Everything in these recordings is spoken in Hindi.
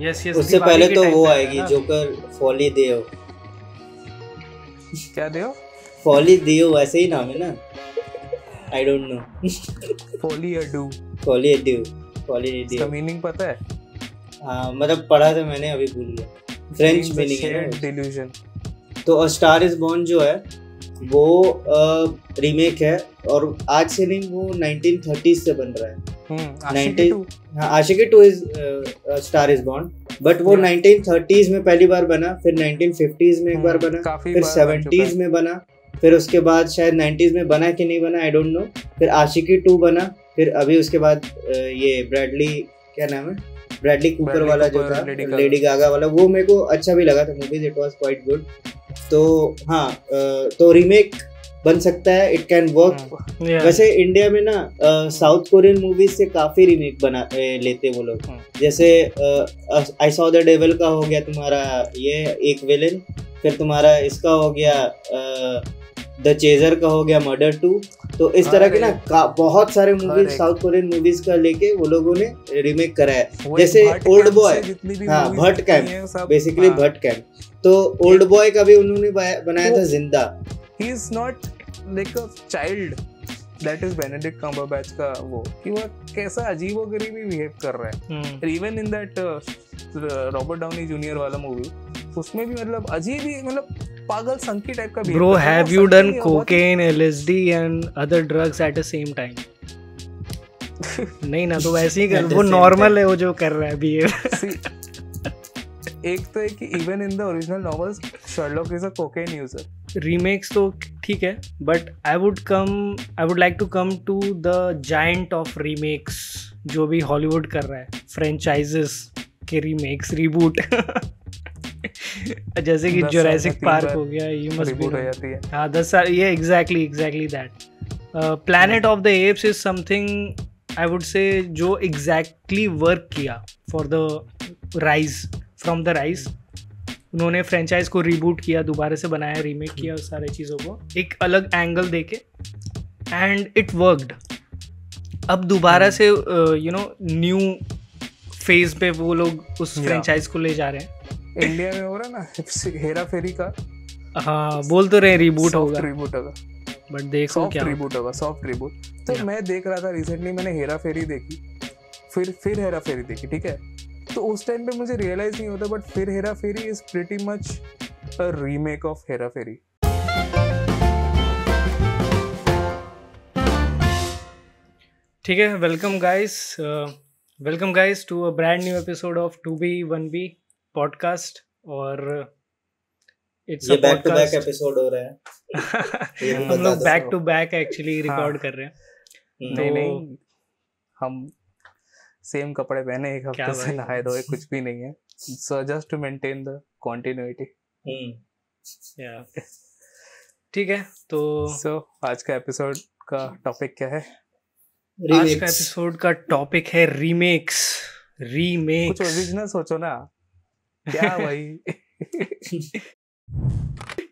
यस यस, उससे दिवाली पहले के तो टाइम वो पे आया आएगी ना। जोकर फॉली देओ। क्या दियो? फॉली देओ ऐसे ही नाम है ना, I don't know. फोली ado, folly देओ, फॉली इसका देओ। मीनिंग पता है? हाँ मतलब पढ़ा था मैंने, अभी भूल गया। फ्रेंच मीनिंग है शेयर्ड ना। डिल्यूजन। तो अ स्टार इज बॉर्न जो है वो रीमेक है, और आज से नहीं, वो 1930s से बन रहा है। आशिकी 2। हाँ, आशिकी 2 is star is born, but वो 1930s में पहली बार बना, फिर 1950s में एक बार बना, काफी फिर बार बन चुका 70s में बना, फिर उसके बाद शायद 90s में बना कि नहीं बना, आई डोंट नो। फिर आशिकी 2 बना, फिर अभी उसके बाद ये ब्रैडली, क्या नाम है, ब्रैडली कूपर वाला जो था, लेडी गागा वाला, वो मेरे को अच्छा भी लगा था movies, it was quite good. तो हाँ, तो रीमेक बन सकता है, इट कैन वर्क। वैसे इंडिया में ना साउथ कोरियन मूवीज से काफी रीमेक बना लेते वो लोग। जैसे आई सॉ द डेविल का हो गया तुम्हारा ये एक विलेन, फिर तुम्हारा इसका हो गया द चेजर का हो गया मर्डर 2। तो इस तरह के ना बहुत सारे मूवीज साउथ कोरियन मूवीज का लेके वो लोगों ने रीमेक करा है। जैसे ओल्ड बॉय, हाँ Bhatt camp, basically Bhatt camp. तो ओल्ड बॉय का भी उन्होंने बनाया था जिंदा। ही is not like a child, that is Benedict Cumberbatch का वो, कि वो कैसा अजीबोगरीब भी बिहेव कर रहा है। Even in that Robert Downey junior वाला मूवी, उसमें भी मतलब अजीब ही, मतलब पागल संकी टाइप का। Bro, have you done cocaine, LSD and other drugs at the same time? नहीं ना, तो वैसे ही कर, वो नॉर्मल है वो जो कर रहा है बिहेव। एक तो है कि even in the original novels Sherlock is a cocaine user. Remakes तो ठीक है, but I would like to come to the giant of remakes जो भी हॉलीवुड कर रहा है, फ्रेंचाइजेस के रीमेक्स, रीबूट। जैसे कि जुरासिक पार्क हो गया, यू मस्ट बी, हाँ 10 साल, ये exactly that. Planet of the apps is something I would से जो एग्जैक्टली वर्क किया for the rise, from the rise. उन्होंने फ्रेंचाइज को रीबूट किया, दोबारा से बनाया, रीमेक किया उस सारे चीज़ों को एक अलग एंगल देके, एंड इट वर्कड। अब दोबारा से यू नो न्यू फेज पे वो लोग उस फ्रेंचाइज को ले जा रहे हैं। इंडिया में हो रहा ना हेरा फेरी का, हाँ बोल तो रहे रीबूट होगा, बट देखो क्या रीबूट होगा, सॉफ्ट रिबूट। तो मैं देख रहा था रिसेंटली, मैंने हेरा फेरी देखी, फिर हेरा फेरी देखी, ठीक है। तो उस टाइम पे मुझे रियलाइज नहीं होता, बट फिर Hera Pheri is pretty much a remake of Hera Pheri. ठीक है, welcome guys to a brand new episode of 2B1B podcast. और it's a back to back episode हो रहा है। हम लोग back to back actually record कर रहे हैं। नहीं, हम सेम कपड़े पहने, एक हफ्ते से नहाए धोए कुछ भी नहीं है, so just to maintain the continuity. ठीक है, तो आज का एपिसोड का टॉपिक क्या है? आज का एपिसोड का टॉपिक है रीमेक्स। कुछ ओरिजिनल सोचो ना, क्या भाई।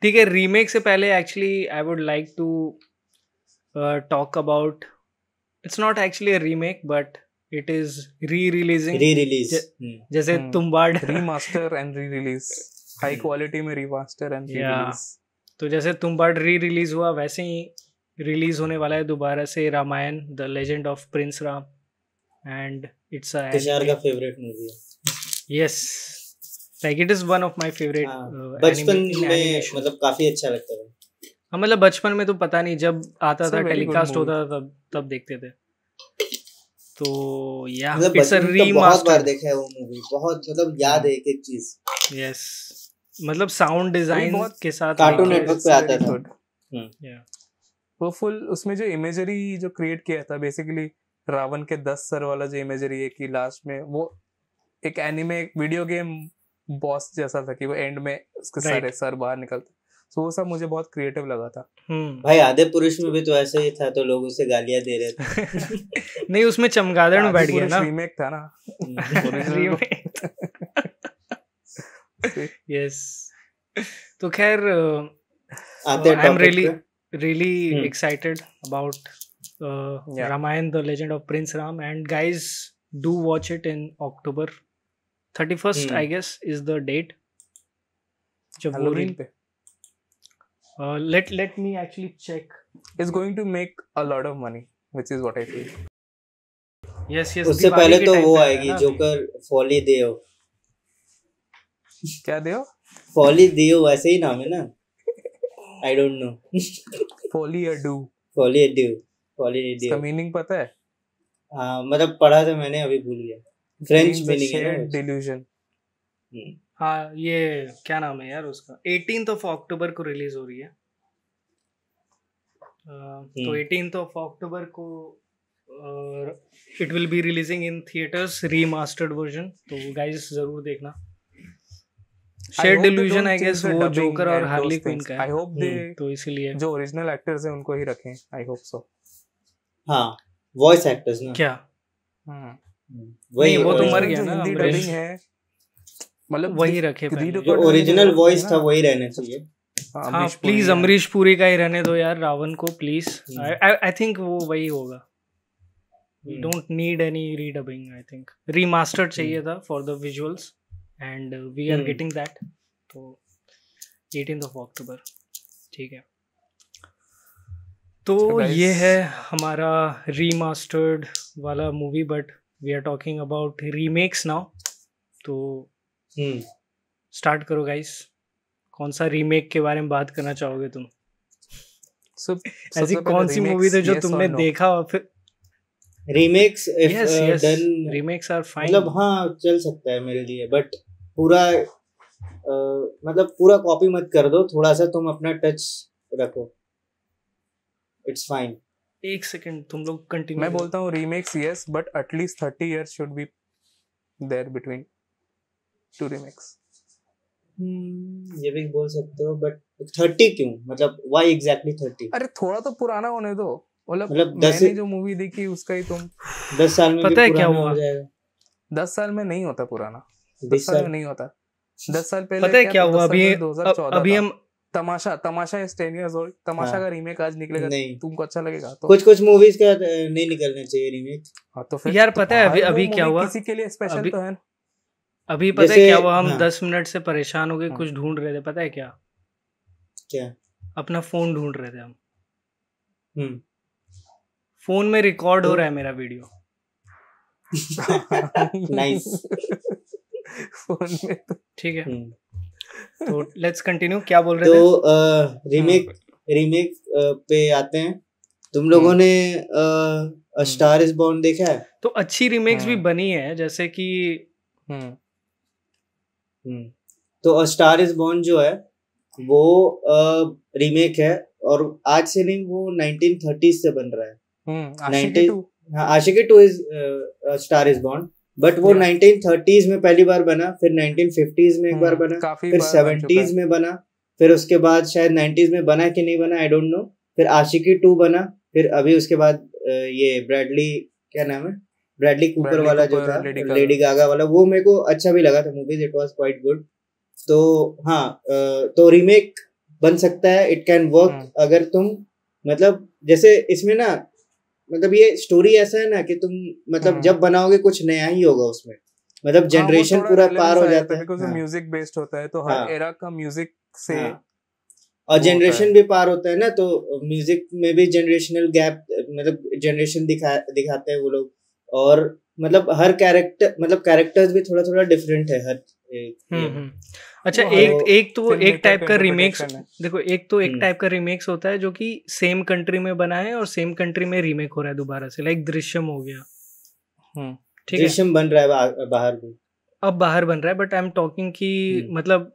ठीक है, रीमेक से पहले actually I would like to talk about, it's not actually a remake but it is re-release. जैसे Tumbbad remaster and re-release, high quality में रीमास्टर एंड री-रिलीज। तो जैसे तुम्बाड़ री-रिलीज हुआ, वैसे ही रिलीज होने वाला है दोबारा से Ramayan the legend of prince Ram, and it's a Tushar का फेवरेट मूवी है। Yes, like it is one of my favourite. बचपन में मतलब काफी अच्छा लगता था। हाँ मतलब बचपन में तो पता नहीं, जब आता था टेलीकास्ट होता था तब देखते थे। तो या इट्स अ रीमास्टर। बहुत बार देखा है वो मूवी, बहुत मतलब याद है एक एक चीज। यस, मतलब साउंड डिजाइन के साथ कार्टून नेटवर्क पे आता था। वो फुल उसमें जो इमेजरी जो क्रिएट किया था, बेसिकली रावण के 10 सर वाला जो इमेजरी है कि लास्ट में वो एक एनिमे वीडियो गेम बॉस जैसा था कि वो एंड में उसके सारे सर बाहर निकलते, तो वो सब मुझे बहुत क्रिएटिव लगा था। भाई आधे पुरुष में भी तो ऐसे ही था, तो लोग उसे गालियां दे रहे थे। नहीं, उसमें चमगादड़ में बैठ गया ना, रीमेक था ना। यस, तो खैर I am really excited about Ramayana the legend of Prince Ram, and guys do watch it in October 31st I guess is the date जब वो Halloween पे let me actually check. It's going to make a lot of money, which is what I feel. Yes उससे पहले तो वो आएगी जोकर फॉली देओ. क्या देओ? फॉली देओ ऐसे ही नाम है ना. I don't know. Folly ado. Folly ado. Folly ado. इसका मीनिंग पता है? हाँ मतलब पढ़ा था मैंने अभी भूल गया. फ्रेंच मीनिंग है ना. Delusion. हाँ ये क्या नाम है यार उसका 18th of October को रिलीज हो रही है. तो 18th of October को it will be releasing in theatres remastered version. तो गाइस जरूर देखना. शेड डिल्यूजन आई गेस वो जोकर और हार्ली क्विन का है. आई होप दे तो इसीलिए जो ओरिजिनल एक्टर्स हैं उनको ही रखें. I hope so. हाँ वॉइस एक्टर्स ना. क्या वही वो तो मर गया ना. हिंदी डबिंग है मतलब वही रखे. जो ओरिजिनल वॉइस था वही रहना चाहिए. हाँ प्लीज अमरीश पुरी का ही रहने दो यार रावण को प्लीज. आई थिंक वो वही होगा. We don't need any redubbing. I think remastered चाहिए था for the visuals and we are getting that. तो 18th of October ठीक है. तो ये है हमारा रीमास्टर्ड वाला movie but we are talking about remakes now. तो स्टार्ट करो गाइस. कौन सा रीमेक के बारे में बात करना चाहोगे तुम? ऐसी कौन सी मूवी थी जो तुमने देखा और फिर रीमेक्स रीमेक्स आर फाइन. मतलब हाँ चल सकता है मेरे लिए बट पूरा मतलब पूरा कॉपी मत कर दो. थोड़ा सा तुम अपना टच रखो. It's fine. एक सेकंड तुम लोग कंटिन्यू. मैं बोलता हूँ remakes yes but at least 30 years should be there between two remakes. ये भी बोल सकते हो बट 30 क्यों? मतलब why exactly 30? अरे थोड़ा तो पुराना होने दो. मतलब मैंने जो मूवी देखी उसका ही तुम 10 साल में पता है क्या हुआ? 10 साल में नहीं होता पुराना. 10 साल में नहीं होता. 10 साल पहले पता है क्या हुआ? अभी हम तमाशा is 10 years old. तमाशा का रीमेक आज निकलेगा तुमको अच्छा लगेगा? तो कुछ मूवीज का नहीं निकलना चाहिए रीमेक. हाँ तो फिर यार पता है अभी क्या हुआ? किसी के लिए स्पेशल तो है. अभी पता है क्या हुआ? हम 10 मिनट से परेशान हो गए. कुछ ढूंढ रहे थे. पता है क्या? अपना फोन ढूंढ रहे थे हम. फोन में रिकॉर्ड हो रहा है मेरा वीडियो. नाइस. फोन में ठीक है. तो लेट्स कंटिन्यू. क्या बोल रहे थे? तो रीमेक पे आते हैं. तुम लोगों ने स्टार इज बॉर्न देखा है? तो अच्छी रीमेक्स भी बनी है जैसे कि तो स्टार इज बॉर्न जो है वो रीमेक है और आज से नहीं वो 1930s से बन रहा है. आशिकी 2 is star is born but वो 1930s में पहली बार बना. फिर 1950s में एक बार बना. फिर 70s में बना. फिर उसके बाद शायद 90s में बना कि नहीं बना आई डोंट नो. फिर आशिकी 2 बना. फिर अभी उसके बाद ये ब्रैडली क्या नाम है ब्रैडली कूपर वाला जो था लेडी गागा वाला वो मेरे को अच्छा भी लगा था movies. It was quite good. तो हाँ तो रीमेक बन सकता है. इट कैन वर्क अगर तुम मतलब जैसे इसमें ना मतलब ये स्टोरी ऐसा है ना कि तुम मतलब जब बनाओगे कुछ नया ही होगा उसमें. मतलब जनरेशन पूरा पार हो जाता है बिकॉज़ म्यूजिक बेस्ड होता है तो हर एरा का म्यूजिक से और जनरेशन भी पार होता है ना. तो म्यूजिक में भी जनरेशनल गैप मतलब जनरेशन दिखाते हैं वो लोग. और मतलब हर कैरेक्टर्स भी थोड़ा थोड़ा डिफरेंट है हर अच्छा. एक तो एक टाइप का रीमेक्स देखो. एक टाइप का रीमेक्स होता है जो कि सेम कंट्री में बना है और सेम कंट्री में रीमेक हो रहा है दोबारा से. लाइक दृश्यम हो गया. ठीक है दृश्यम बन रहा है बाहर भी. अब बाहर बन रहा है बट आई एम टॉकिंग कि मतलब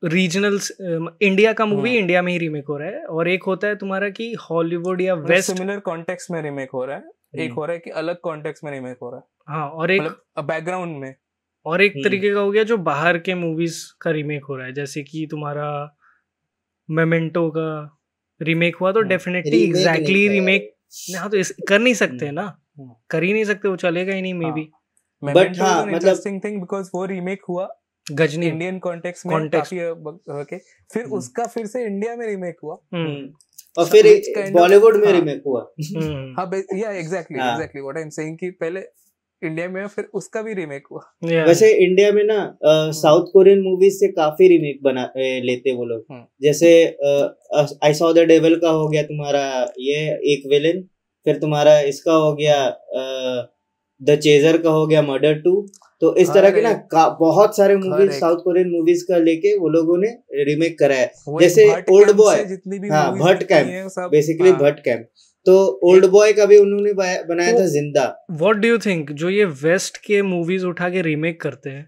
रीजनल इंडिया का मूवी इंडिया में ही रीमेक हो रहा है. और एक होता है तुम्हारा कि हॉलीवुड या वेस्ट सिमिलर कॉन्टेक्स्ट में रीमेक हो रहा है. एक हो रहा है कि अलग कॉन्टेक्स्ट में रीमेक हो रहा है. हाँ और एक बैकग्राउंड में. और एक तरीके का हो गया जो बाहर के मूवीज का रीमेक हो रहा है. जैसे कि तुम्हारा मेमेंटो का रीमेक हुआ तो डेफिनेटली एग्जैक्टली रीमेक हाँ तो कर नहीं सकते ना. कर ही नहीं सकते. वो चलेगा ही नहीं मे बी. बट हाँ मतलब इंटरेस्टिंग थिंग बिकॉज़ वो रीमेक हुआ गजनी इंडियन कॉन्टेक्स्ट में काफी ओके. फिर उसका फिर से इंडिया में रीमेक हुआ और फिर बॉलीवुड में रीमेक हुआ. हाँ या exactly what I am saying कि पहले इंडिया में फिर उसका भी रीमेक हुआ। वैसे इंडिया में ना साउथ कोरियन मूवीज से काफी रीमेक बना लेते वो लोग। जैसे आई सॉ द डेविल का हो गया तुम्हारा ये एक विलेन, फिर तुम्हारा इसका हो गया द चेजर का हो गया मर्डर 2। तो इस तरह के ना बहुत सारे मूवीज साउथ कोरियन मूवीज का लेके वो लोगों ने रीमेक करा है। जैसे ओल्ड बॉय, हाँ Bhatt camp, basically Bhatt camp. तो ओल्ड बॉय का भी उन्होंने बनाया था जिंदा। व्हाट डू यू थिंक जो ये वेस्ट के मूवीज उठा के रीमेक करते हैं,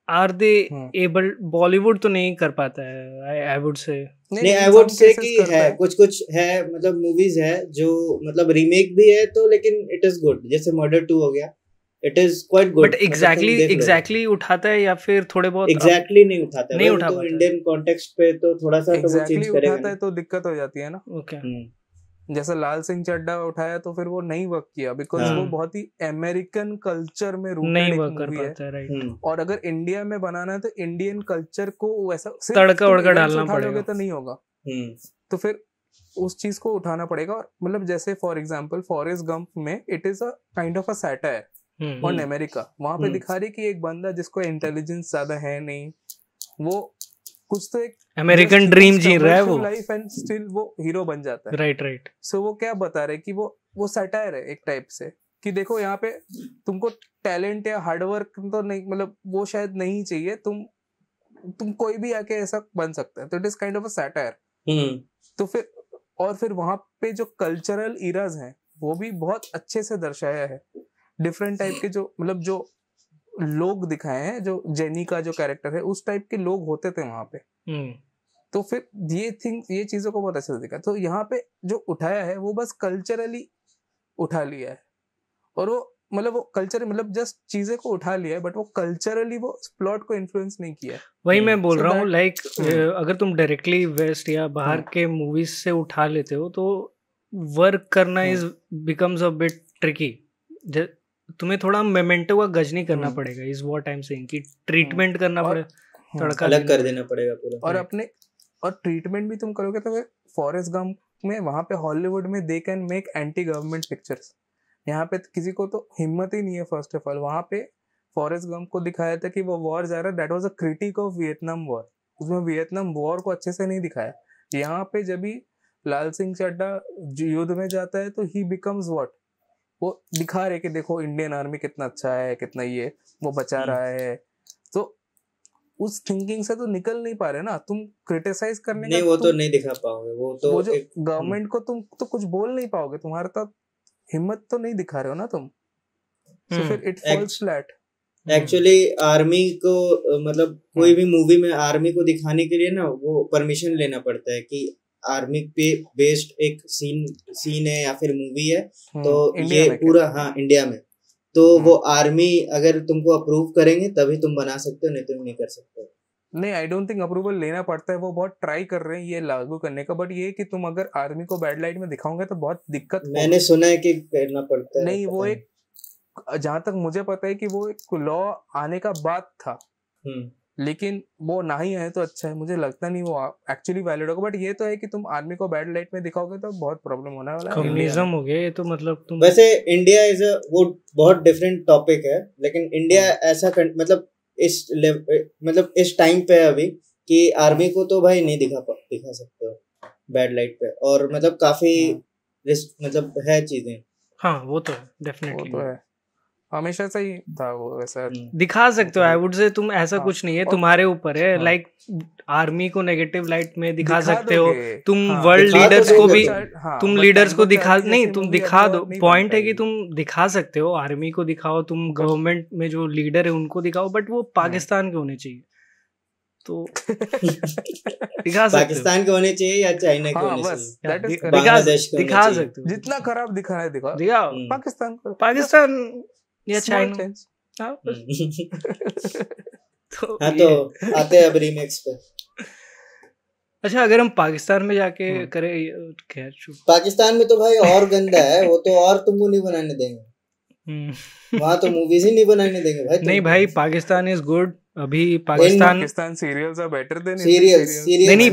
आर दे एबल? बॉलीवुड तो नहीं कर पाता है आई वुड से। नहीं, आई वुड से कि है कुछ है, मतलब मूवीज है जो मतलब रीमेक भी है तो, लेकिन इट इज गुड। जैसे मर्डर 2 हो गया, it is quite good. But exactly उठाता है या फिर थोड़े बहुत एग्जैक्टली नहीं उठाता, नहीं उठा तो इंडियन कॉन्टेक्स्ट पे तो थोड़ा सा तो वो चेंज करेगा। उठाता है तो दिक्कत हो जाती है ना। ओके, जैसे लाल सिंह चड्ढा उठाया तो फिर वो नहीं वर्क किया बिकॉज वो बहुत ही अमेरिकन कल्चर में नहीं वर्क कर पाता है, राइट। और अगर इंडिया में बनाना है तो इंडियन कल्चर को वैसा तड़का वड़का डालना पड़ेगा, तो नहीं होगा। तो फिर उस चीज को उठाना पड़ेगा। और मतलब जैसे फॉर एग्जांपल फॉरेस्ट गंप में it is a kind of a satire on America. वहां पे दिखा रही कि एक बंदा जिसको इंटेलिजेंस ज्यादा है नहीं, वो कुछ तो एक अमेरिकन ड्रीम जी रहा है वो लाइफ एंड स्टिल वो हीरो बन जाता है। राइट। सो वो क्या बता रहे कि वो सैटायर है एक टाइप से, कि देखो यहाँ पे तुमको टैलेंट या हार्डवर्क तो नहीं, मतलब वो शायद नहीं चाहिए, तुम कोई भी आके ऐसा बन सकता है। तो it is kind of a satire. तो फिर वहां पे जो कल्चरल इराज हैं वो भी बहुत अच्छे से दर्शाया है। डिफरेंट टाइप के जो मतलब जो लोग दिखाए हैं, जो जेनी का जो कैरेक्टर है उस टाइप के लोग होते थे वहां पे। तो फिर ये चीजों को बहुत अच्छे से दिखा। तो यहाँ पे जो उठाया है वो बस कल्चरली उठा लिया है, और वो कल्चर मतलब जस्ट चीजें को उठा लिया है, बट वो कल्चरली वो प्लॉट को इन्फ्लुएंस नहीं किया है। वही मैं बोल रहा हूँ, लाइक अगर तुम डायरेक्टली वेस्ट या बाहर के मूवीज से उठा लेते हो तो वर्क करना is becomes a bit tricky. तुम्हें थोड़ा मेमेंटो का गजनी करना पड़ेगा, is what I am saying, कि ट्रीटमेंट करना पड़ेगा, तड़का अलग कर देना पड़ेगा पूरा। और ट्रीटमेंट भी तुम करोगे तो फॉरेस्ट गंप में वहां पे हॉलीवुड में they can make anti government pictures. यहाँ पे किसी को तो हिम्मत ही नहीं है। फर्स्ट ऑफ ऑल वहां पे फॉरेस्ट गंप को दिखाया था कि वो वॉर जा रहा है, that was a critic of Vietnam war. उसमें वियतनाम वॉर को अच्छे से नहीं दिखाया। यहाँ पे जब भी लाल सिंह चड्ढा युद्ध में जाता है तो ही बिकम्स व्हाट, वो दिखा रहे कि देखो इंडियन आर्मी कितना अच्छा है, कितना ये वो बचा रहा है। तो उस थिंकिंग से तो निकल नहीं पा रहे ना तुम। क्रिटिसाइज करने नहीं, वो तो नहीं दिखा पाओगे। वो तो जो गवर्नमेंट को तुम तो कुछ बोल नहीं पाओगे, तुम्हारे तो हिम्मत तो नहीं दिखा रहे हो ना तुम। सो फिर it falls flat. Actually army को मतलब कोई भी मूवी में आर्मी को दिखाने के लिए ना वो परमिशन लेना पड़ता है कि आर्मी पे बेस्ड एक सीन है या फिर मूवी है, तो ये पूरा इंडिया में तो वो आर्मी अगर तुमको अप्रूव करेंगे तभी तुम बना सकते हो, नहीं तो नहीं कर सकते। नहीं, आई डोंट थिंक अप्रूवल लेना पड़ता है। वो बहुत ट्राई कर रहे हैं ये लागू करने का, बट ये कि तुम अगर आर्मी को बैड लाइट में दिखाओगे तो बहुत दिक्कत। मैंने सुना है कि करना पड़ता है। नहीं, वो एक जहां तक मुझे पता है कि वो एक लॉ आने का बात था, लेकिन वो ना ही आए तो अच्छा है। मुझे लगता नहीं वो एक्चुअली वैलिड होगा, बट ये तो है कि तुम आर्मी को बैड लाइट में दिखाओगे तो बहुत प्रॉब्लम होने वाला है। कम्युनिज्म हो गया ये तो, मतलब तुम वैसे इंडिया इज वो बहुत डिफरेंट टॉपिक है, लेकिन इंडिया ऐसा मतलब इस टाइम पे अभी कि आर्मी को तो भाई नहीं दिखा सकते हो बैड लाइट पे, और मतलब काफी मतलब है चीजें। हाँ वो तो है, डेफिनेटली वो तो है, हमेशा से ही था वो वैसा। दिखा सकते हो, आई वुड से तुम ऐसा कुछ नहीं है, तुम्हारे ऊपर है। लाइक आर्मी को नेगेटिव लाइट में दिखा सकते हो तुम, वर्ल्ड लीडर्स को भी तुम लीडर्स को दिखा नहीं, तुम दिखा दो। पॉइंट है कि तुम दिखा सकते हो, आर्मी को दिखाओ, तुम गवर्नमेंट में जो लीडर है उनको दिखाओ, बट वो पाकिस्तान के होने चाहिए। तो दिखा सकते पाकिस्तान के होने चाहिए या चाइना के होने चाहिए, दिखा सकते हो। जितना खराब दिखा है दिखाओ, पाकिस्तान या चाइना। तो आते हैं अब रीमेक्स पे। अच्छा, अगर हम पाकिस्तान में जाके करें, खैर पाकिस्तान में तो भाई और गंदा है वो तो, और तुमको नहीं बनाने देंगे वहाँ तो मूवीज ही नहीं बनाने देंगे भाई। नहीं भाई, पाकिस्तान इज गुड। अभी Pakistan serials are better than serials. नहीं,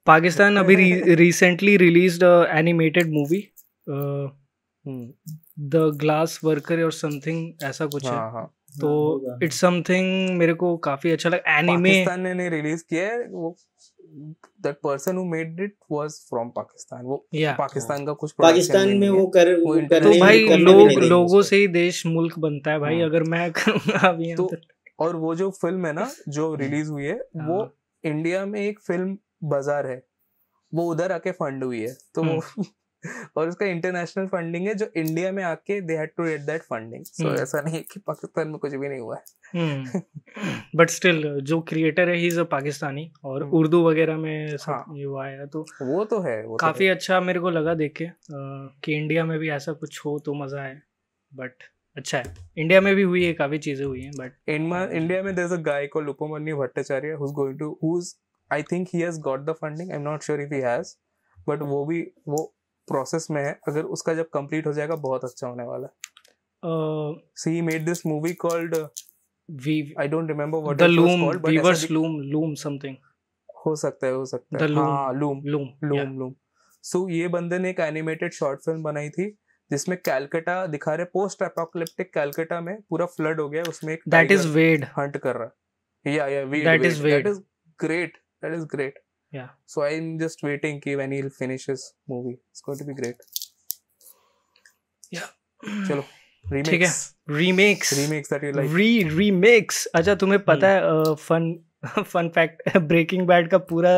पाकिस्तान अभी recently released animated movie the glass worker और समथिंग ऐसा कुछ है। हाँ हाँ तो इट्स समथिंग मेरे को काफी अच्छा लगा। एनिमे पाकिस्तान ने नहीं रिलीज किया है वो, that person who made it was from Pakistan, वो पाकिस्तान का कुछ पाकिस्तान में वो कर तो भाई लोगों से ही देश मुल्क बनता है भाई। अगर मैं करूँगा अभी तो और वो जो फिल्म है ना जो रिलीज हुई है वो इंडिया में एक फिल्म बाजार है, वो उधर आके फंड हुई है, तो वो और उसका इंटरनेशनल फंडिंग है जो इंडिया में आके they had to get that funding. So ऐसा नहीं कि पाकिस्तान में कुछ भी नहीं हुआ है। बट स्टिल जो क्रिएटर है ही इज अ पाकिस्तानी और उर्दू वगैरह में सब ये हुआ है, तो वो तो है, वो काफी अच्छा मेरे को लगा देख के कि इंडिया में भी ऐसा कुछ हो तो मजा है। बट अच्छा है, इंडिया में भी हुई है, काफी चीजें हुई हैं। बट इंडिया में there is a guy called Upamanyu Bhattacharya who's going to who's I think he has got the funding, I'm not sure if he has, but वो प्रोसेस में है। अगर उसका जब कंप्लीट हो जाएगा बहुत अच्छा होने वाला है। So he made this movie called I don't remember what it was called, but Weaver's Loom something हो सकता है हाँ Loom। So ये बंदे ने एक एनिमेटेड शॉर्ट फिल्म बनाई थी जिसमें कैलकाटा दिखा रहे, पोस्ट एपोकलिप्टिक कैलकाटा में पूरा फ्लड हो गया, उसमें एक दैट इज वेड हंट कर रहा है। या that is that is great. Yeah. So I'm just waiting कि when he'll finish his movie. It's going to be great. Yeah. चलो remakes. ठीक है, remakes that you like. remakes. अच्छा तुम्हें पता है fun fact, ब्रेकिंग बैड का पूरा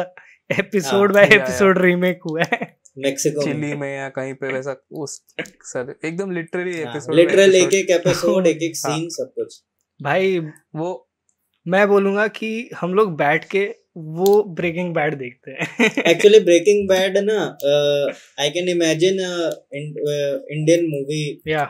एपिसोड बाय एपिसोड रीमेक हुआ है मेक्सिको चिली में या कहीं पे, वैसा उस सर एकदम लिटरली एपिसोड, लिटरल एक एपिसोड एक सीन सब कुछ। भाई वो मैं बोलूंगा कि हम लोग बैठ के वो ब्रेकिंग बैड देखते हैं। एक्चुअली ब्रेकिंग बैड ना I can imagine Indian movie या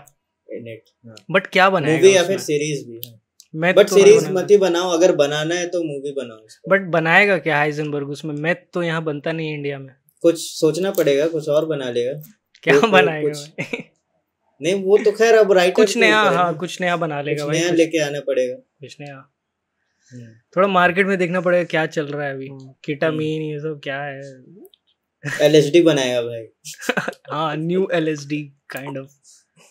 इन इट, बट क्या बनाएगा मूवी या फिर सीरीज भी है। मैं बट सीरीज मत ही बनाओ, अगर बनाना है तो मूवी बनाओ। बट बनाएगा क्या हाइजेनबर्ग उसमें? मैथ तो यहाँ बनता नहीं इंडिया में, कुछ सोचना पड़ेगा, कुछ और बना लेगा। क्या बनाएगा? नहीं वो तो खैर अब राइटर कुछ नया, हाँ कुछ नया बना लेगा भाई, नया लेके आना पड़ेगा, कुछ नया। थोड़ा मार्केट में देखना पड़ेगा क्या चल रहा है अभी, केटामीन ये सब क्या है। LSD बनाएगा भाई। हाँ न्यू LSD काइंड ऑफ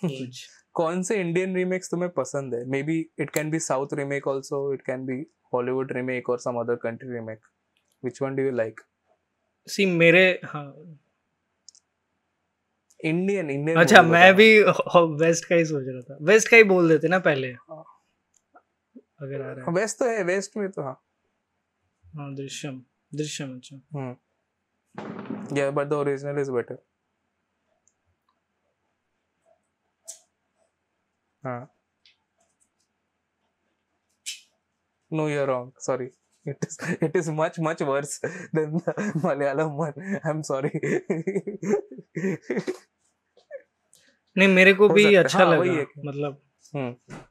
कुछ। कौन से इंडियन रीमेक्स तुम्हें पसंद है? Maybe it can be south remake also, it can be Hollywood remake और some other country remake. Which one do you like? See मेरे हाँ इंडियन अच्छा मैं भी वेस्ट का ही सोच रहा था, वेस्ट का ही बोल देते ना पहले अगर आ रहा है। वेस्ट तो है, वेस्ट में तो हाँ दृश्यम अच्छा yeah but the original is better. No, you're wrong, sorry. It is much worse than the Malayalam one. I'm sorry. नहीं मेरे को भी अच्छा लगा, मतलब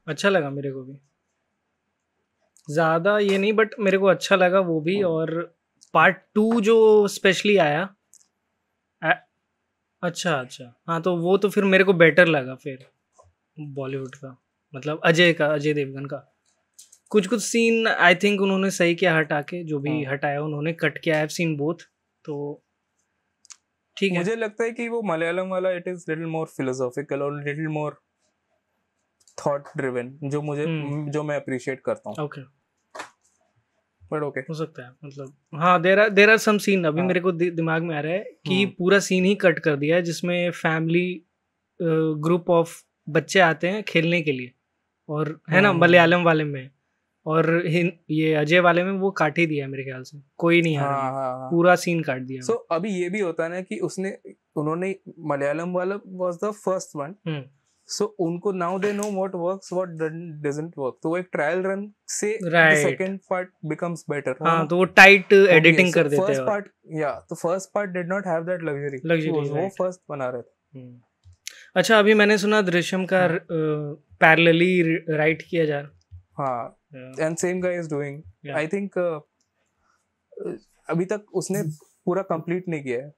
अच्छा लगा मेरे को भी, ज्यादा ये नहीं बट मेरे को अच्छा लगा वो भी। और पार्ट 2 जो स्पेशली आया अच्छा हाँ तो वो तो फिर मेरे को बेटर लगा फिर बॉलीवुड का, मतलब अजय देवगन का कुछ सीन आई थिंक उन्होंने सही किया, हटा के जो भी हटाया उन्होंने कट किया। आई हैव सीन बोथ, तो ठीक है। मुझे लगता है कि वो मलयालम वाला it is little more philosophical और लिटिल मोर थॉट ड्रिवन, जो मैं अप्रिशिएट करता हूँ। ओके बट ओके हो सकता है, मतलब हाँ देयर आर सम सीन अभी मेरे को दिमाग में आ रहा है कि पूरा सीन ही कट कर दिया है जिसमें फैमिली ग्रुप ऑफ बच्चे आते हैं खेलने के लिए, और है ना मलयालम वाले में, और ये अजय वाले में वो काट ही दिया मेरे ख्याल से, कोई नहीं आ रहा, पूरा सीन काट दिया। सो अभी ये भी होता है ना कि उन्होंने मलयालम वाला वाज द फर्स्ट वन, सो उनको now they know what works what doesn't work, तो वो एक ट्रायल रन से the second part becomes better. हां तो वो टाइट एडिटिंग कर देते हैं। फर्स्ट पार्ट तो first part did not have that luxury, वो फर्स्ट बना रहे थे। अच्छा अभी मैंने सुना दृश्यम का पैरेलली राइट किया जा रहा। हाँ and same guy is doing, I think अभी तक उसने पूरा कंप्लीट नहीं किया है,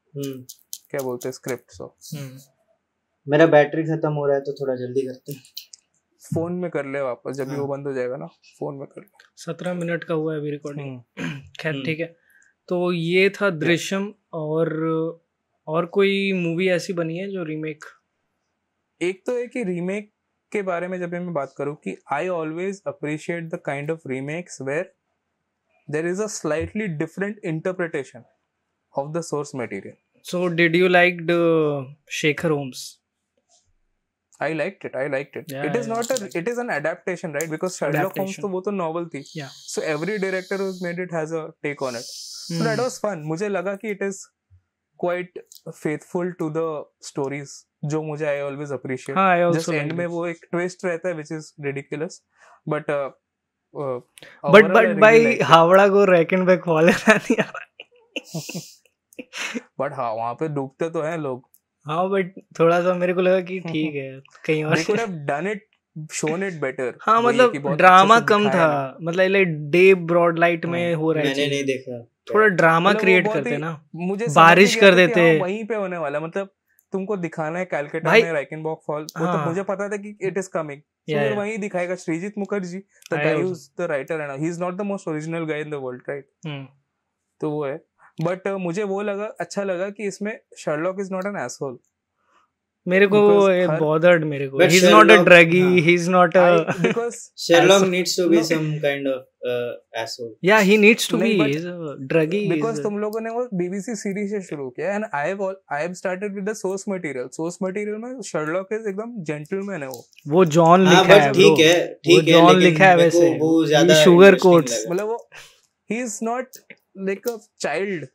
क्या बोलते हैं स्क्रिप्ट। सो मेरा बैटरी खत्म हो रहा है तो थोड़ा जल्दी करते हैं। फोन में कर ले वापस, जब भी वो बंद हो जाएगा ना फोन में कर ले। 17 मिनट का हुआ है अभी रिकॉर्डिंग। खैर ठीक है, तो ये था दृश्यम। और कोई मूवी ऐसी बनी है जो रीमेक एक तो है कि रीमेक के बारे में जब मैं बात करूं कि I always appreciate the kind of remakes where there is a slightly different interpretation of the source material. So did you like the Shekhar Holmes? I liked it. Yeah, it is not a it is an adaptation, right? Because Sherlock Holmes तो वो तो novel थी. Yeah. So every director who's made it has a take on it. So that was fun. मुझे लगा कि it is quite faithful to the stories जो मुझे I always appreciate. हाँ, I also Just end like में वो एक twist रहता है which is ridiculous. But by Howrah को रैकेनबैक वाले नहीं आ रहा. But हाँ वहाँ पे डूबते तो हैं लोग. हाँ बट थोड़ा सा मेरे को लगा कि ठीक है कहीं और. They could have done it, shown it better. हाँ मतलब ड्रामा कम था, मतलब लाइक डे ब्रॉड लाइट में हो रहा है. मैंने नहीं देखा. थोड़ा ड्रामा क्रिएट करते ना, मुझे बारिश कर देते. वहीं पे होने वाला, मतलब तुमको दिखाना है कैलकाटा में रैकेनबॉक फॉल, वो तो मुझे पता था कि इट इज कमिंग. तो वहीं दिखाएगा. Srijit Mukherjee the guy who is the writer and he is not the most original guy in the world, right? तो वो है. बट मुझे वो लगा, अच्छा लगा कि इसमें Sherlock is not an asshole. मेरे को bothered मेरे को. He's not a druggie. He's not a. Because Sherlock needs to be some kind of asshole. Yeah, he needs to be. He's a druggie. Because तुम लोगों ने वो BBC सीरीज से शुरू किया and I have started with the source material. Source material में Sherlock is एकदम gentleman है वो. वो जॉन लिखा है. ठीक है. जॉन लिखा है वैसे. वो ज़्यादा sugar coats. मतलब वो he is not like a child.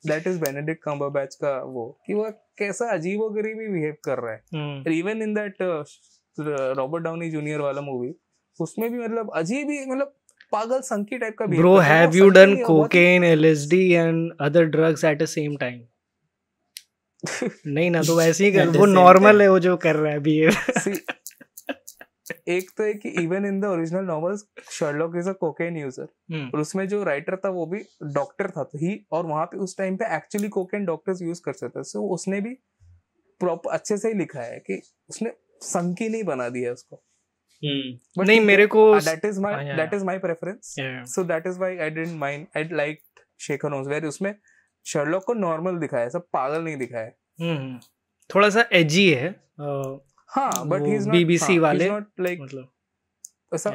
That is Benedict Cumberbatch का वो कि वो कैसा अजीबोगरीबी बिहेव कर रहा है. Even in that Robert Downey junior वाला मूवी, उसमें भी मतलब अजीब ही, मतलब पागल संकी टाइप का. Bro, have you done cocaine, LSD and other drugs at the same time? नहीं ना, तो वैसे ही कर. वो नॉर्मल है वो जो कर रहा है बिहेव. एक तो है कि even in the original novels Sherlock is a cocaine user, और उसमें जो राइटर था वो भी डॉक्टर था. तो ही, और वहां पे उस टाइम पे एक्चुअली कोकेन डॉक्टर्स यूज कर सकते थे. सो उसने भी प्रॉपर अच्छे से ही लिखा है कि उसने संकी नहीं बना दिया है उसको. बट नहीं, मेरे को that is my preference. So that is why I didn't mind. I liked Shekhar Holmes where उसमें शर्लॉक को नॉर्मल दिखाया, सब पागल नहीं दिखाया. थोड़ा सा एजी है. हाँ, but he is not BBC वाले नॉट लाइक, मतलब ऐसा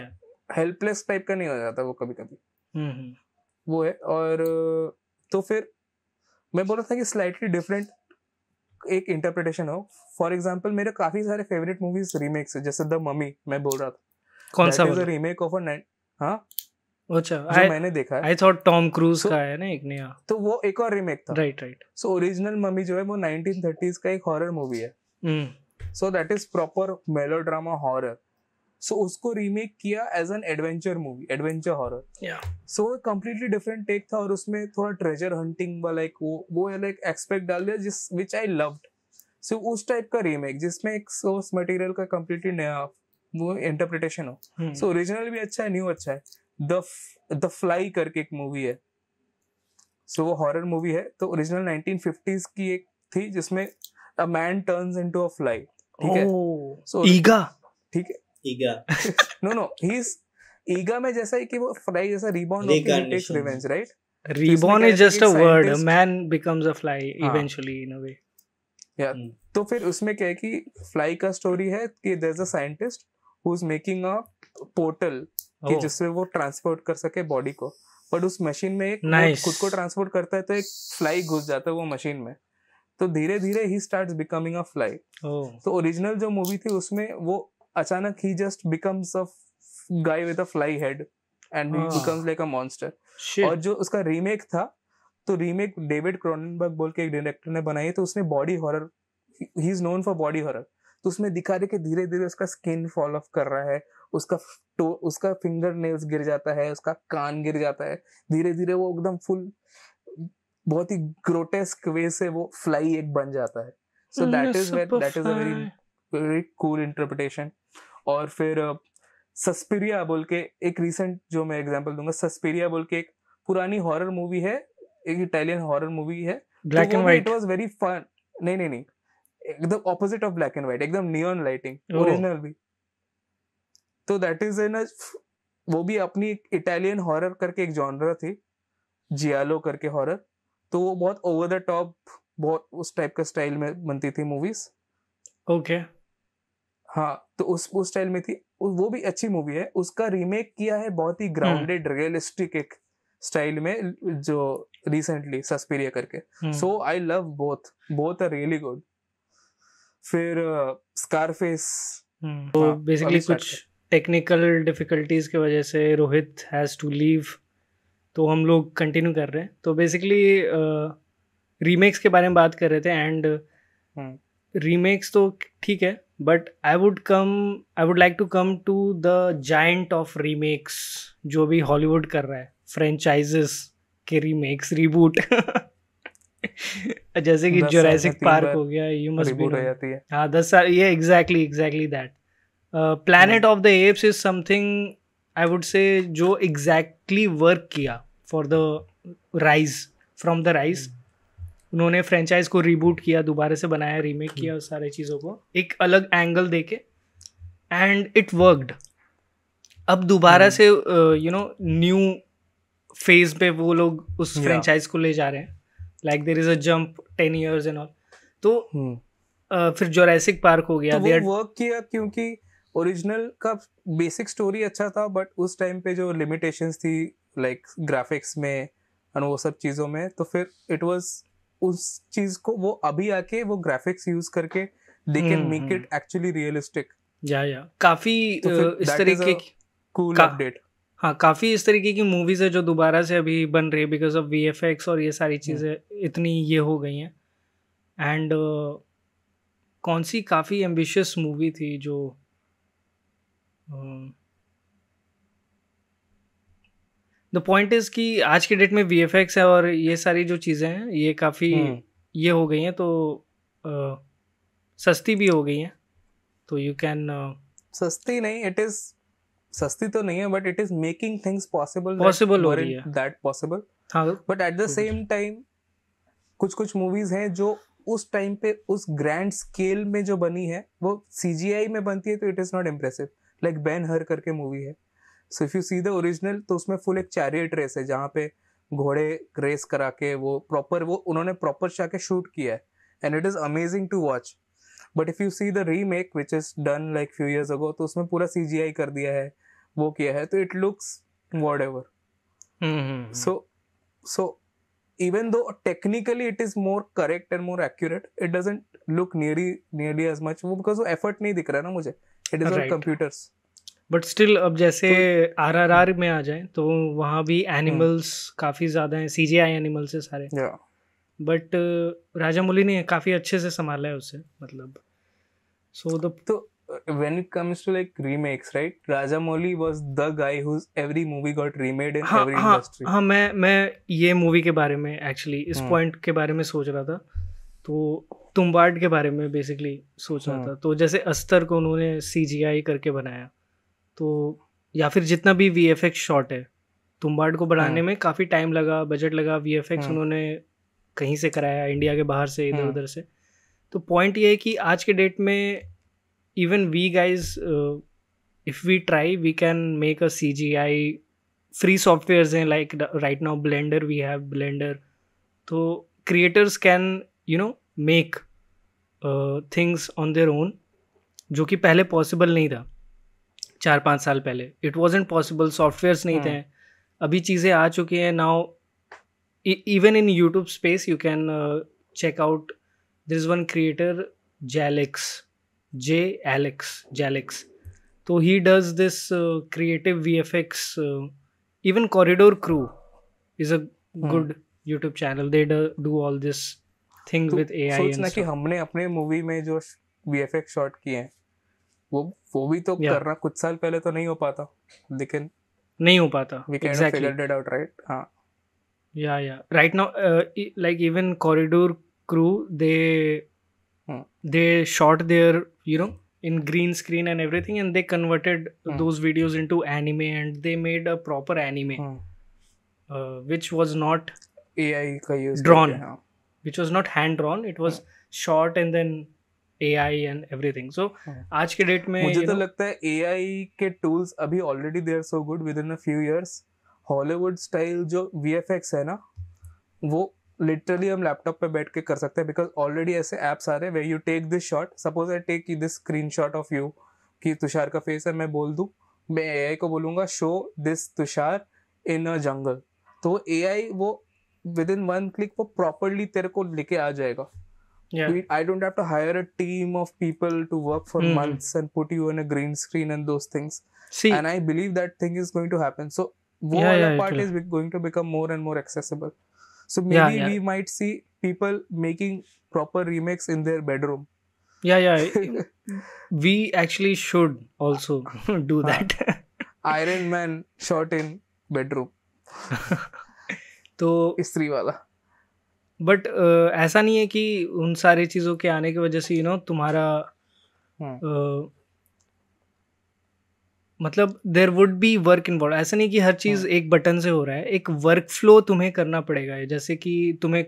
हेल्पलेस टाइप का नहीं हो जाता वो कभी कभी. वो है. और तो फिर मैं बोल रहा था कि स्लाइटली डिफरेंट एक इंटरप्रिटेशन हो. फॉर एग्जांपल मेरे काफी सारे फेवरेट मूवीज रीमेक्स है, जैसे द ममी मैं बोल रहा था. कौन सा वाला? रीमेक ऑफ अ हाँ अच्छा, जो मैंने देखा है. आई थॉट टॉम क्रूज का है ना एक नया. तो वो एक और रीमेक था. राइट. सो ओरिजिनल ममी जो है वो 1930s का एक हॉरर मूवी है. So that is proper melodrama horror. So उसको रीमेक किया as an adventure movie, adventure horror. Yeah. So completely different take था, और उसमें थोड़ा treasure hunting वाला एक वो like aspect डाल दिया जिस which I loved. So उस टाइप का रीमेक जिसमें एक source material का completely नया वो interpretation हो. So original भी अच्छा है, new अच्छा है. The Fly करके एक मूवी है. So वो horror मूवी है. तो original 1950s की एक थी जिसमें a man turns into a fly. ठीक है. So ईगा. ठीक है. ईगा. No, he's ईगा में जैसा है कि वो fly जैसा rebound होके he takes revenge, right? Reborn is just a word. A man becomes a fly eventually in a way. Yeah. तो फिर उसमें क्या है कि fly का स्टोरी है कि there's a scientist who's making a portal कि जिससे वो ट्रांसपोर्ट कर सके बॉडी को. बट उस मशीन में एक खुद को ट्रांसपोर्ट करता है तो एक फ्लाई घुस जाता है वो मशीन में. तो धीरे धीरे ही स्टार्ट्स बिकमिंग अ फ्लाई. तो ओरिजिनल जो मूवी थी उसमें वो अचानक ही just becomes a guy with a fly head and he becomes like a monster. और जो उसका रीमेक था, तो रीमेक डेविड क्रोननबर्ग बोल के एक डायरेक्टर ने बनाई. तो उसने body horror, he is known for body horror. तो उसमें दिखा रहे कि धीरे धीरे उसका स्किन फॉल ऑफ कर रहा है, उसका फिंगर नेल्स गिर जाता है, उसका कान गिर जाता है. धीरे धीरे वो एकदम फुल बहुत ही ग्रोटेस्क वे से वो फ्लाई एक बन जाता है. सो that is a very cool interpretation. और फिर सस्पिरिया बोल के एक रिसेंट जो मैं एग्जांपल दूंगा, सस्पिरिया बोल के एक पुरानी हॉरर मूवी है, एक इटालियन हॉरर मूवी है. Black and white. It was very fun. नहीं, एकदम opposite of black and white, एकदम नियॉन लाइटिंग ओरिजिनल भी. तो दैट इज इन वो भी अपनी इटालियन हॉरर करके एक जॉनर थी, जियालो करके हॉरर. तो वो बहुत ओवर द टॉप, बहुत उस टाइप का स्टाइल में बनती थी मूवीज. ओके. हाँ तो उस स्टाइल में थी, वो भी अच्छी मूवी है। उसका रीमेक किया है बहुत ही ग्राउंडेड रियलिस्टिक एक स्टाइल में जो रिसेंटली सस्पिरिया करके। So I love both are really good. फिर स्कारफेस, तो बेसिकली कुछ टेक्निकल डिफिकल्टीज की वजह से रोहित हैज़ टू लीव, तो हम लोग कंटिन्यू कर रहे हैं। तो बेसिकली रीमेक्स के बारे में बात कर रहे थे, एंड रीमेक्स तो ठीक है, but I would like to come to the giant of remakes जो भी हॉलीवुड कर रहा है, फ्रेंचाइजेस के रीमेक्स, रिबूट जैसे कि जुरासिक पार्क हो गया, यू मस्ट बी, हाँ 10 साल, ये exactly that. Planet of the apps is something I would से जो एग्जैक्टली वर्क किया for the rise, from the rise. उन्होंने फ्रेंचाइज को रीबूट किया, दोबारा से बनाया, रीमेक किया, उस सारी चीज़ों को एक अलग एंगल देके, एंड इट वर्कड। अब दोबारा से न्यू फेज पे वो लोग उस फ्रेंचाइज को ले जा रहे हैं, like there is a jump 10 years and all. तो फिर जुरासिक पार्क हो गया, तो वो वर्क किया क्योंकि ओरिजिनल का बेसिक स्टोरी अच्छा था, बट उस टाइम पे जो लिमिटेशंस थी लाइक ग्राफिक्स में और वो सब चीज़ों में, तो फिर इट वाज उस चीज को वो अभी आके वो ग्राफिक्स यूज करके they can make it actually realistic. या काफी इस तरीके की कूल अपडेट। हाँ, काफी इस तरीके की मूवीज है जो दोबारा से अभी बन रही है बिकॉज ऑफ VFX और ये सारी चीजें इतनी ये हो गई हैं। एंड कौन सी काफी एम्बिशियस मूवी थी जो द पॉइंट इज कि आज के डेट में VFX है और ये सारी जो चीज़ें हैं ये काफ़ी ये हो गई हैं, तो सस्ती भी हो गई हैं, तो यू कैन सस्ती नहीं, इट इज सस्ती तो नहीं है, but it is making things possible हो रही है, दैट पॉसिबल। हाँ, but at the same time कुछ मूवीज हैं जो उस टाइम पे उस ग्रैंड स्केल में जो बनी है वो CGI में बनती है तो it is not impressive. Like Ben Hur करके मूवी है, so if you see the original तो उसमें फुल एक चैरियट रेस है जहाँ पे घोड़े रेस करा के वो उन्होंने प्रॉपर जाके शूट किया है, and it is amazing to watch. But if you see the remake which is done like few years ago, तो उसमें पूरा CGI कर दिया है, वो किया है, तो it looks whatever. So even though technically it is more correct and more accurate, it doesn't look nearly as much, वो because वो effort नहीं दिख रहा है ना मुझे, it is all computers। But still अब जैसे RRR में आ जाए तो वहाँ भी एनिमल्स काफ़ी ज़्यादा हैं, CGI एनिमल्स है सारे, बट राजामौली ने काफ़ी अच्छे से संभाला है उसे, मतलब तो when it comes to like remakes, right, Rajamouli was the guy whose every movie got remade in every industry। हाँ, मैं ये मूवी के बारे में एक्चुअली इस पॉइंट के बारे में सोच रहा था, तो तुम्बाड के बारे में बेसिकली सोच रहा था। तो जैसे अस्तर को उन्होंने CGI करके बनाया, तो या फिर जितना भी VFX शॉट है, तुम्बाड को बनाने में काफ़ी टाइम लगा, बजट लगा, VFX उन्होंने कहीं से कराया, इंडिया के बाहर से, इधर उधर से। तो पॉइंट ये है कि आज के डेट में even we guys if we try we can make a CGI free softwares हैं, like right now Blender, we have Blender, तो creators can make things on their own, जो कि पहले possible नहीं था 4-5 साल पहले, it wasn't possible, softwares नहीं थे। अभी चीज़ें आ चुकी हैं now, even in YouTube space you can check out, there is one creator Jalix, तो he does this creative VFX, even Corridor Crew is a good YouTube channel, they do all this thing with AI। सोचना कि हमने अपने मूवी में जो VFX शॉट किए हैं वो भी तो करना कुछ साल पहले तो नहीं हो पाता, लेकिन नहीं हो पाता, we kind of figured it out, right? हाँ, yeah right now like even Corridor Crew, they shot their in green screen and everything, and they converted those videos into anime, and they made a proper anime which was not AI का use drawn, which was not hand drawn, it was shot and then AI and everything। so आज के डेट में मुझे तो लगता है AI के tools अभी already they are so good, within a few years Hollywood style जो VFX है ना, वो लिटरली हम लैपटॉप पे बैठ के कर सकते हैं, बिकॉज ऑलरेडी ऐसे एप्स आ रहे हैं where you take this shot, suppose I take this screenshot of you कि तुषार का फेस है, मैं बोल दूं, मैं एआई को बोलूंगा शो दिस तुषार इन अ जंगल, तो एआई वो विद इन 1 क्लिक वो प्रॉपरली तेरे को लेके आ जाएगा. I don't have to hire a team of people to work for months and put you on a green screen and those things. See, and I believe that thing is going to happen. So वो वाला part is going to become more and more accessible. So maybe we might see people making proper remakes in their bedroom. We actually should also do that. Iron Man shot in bedroom. तो स्त्री वाला. बट ऐसा नहीं है कि उन सारी चीज़ों के आने की वजह से तुम्हारा मतलब there would be work involve. ऐसा नहीं कि हर चीज़ एक बटन से हो रहा है. एक वर्क फ्लो तुम्हें करना पड़ेगा, जैसे कि तुम्हें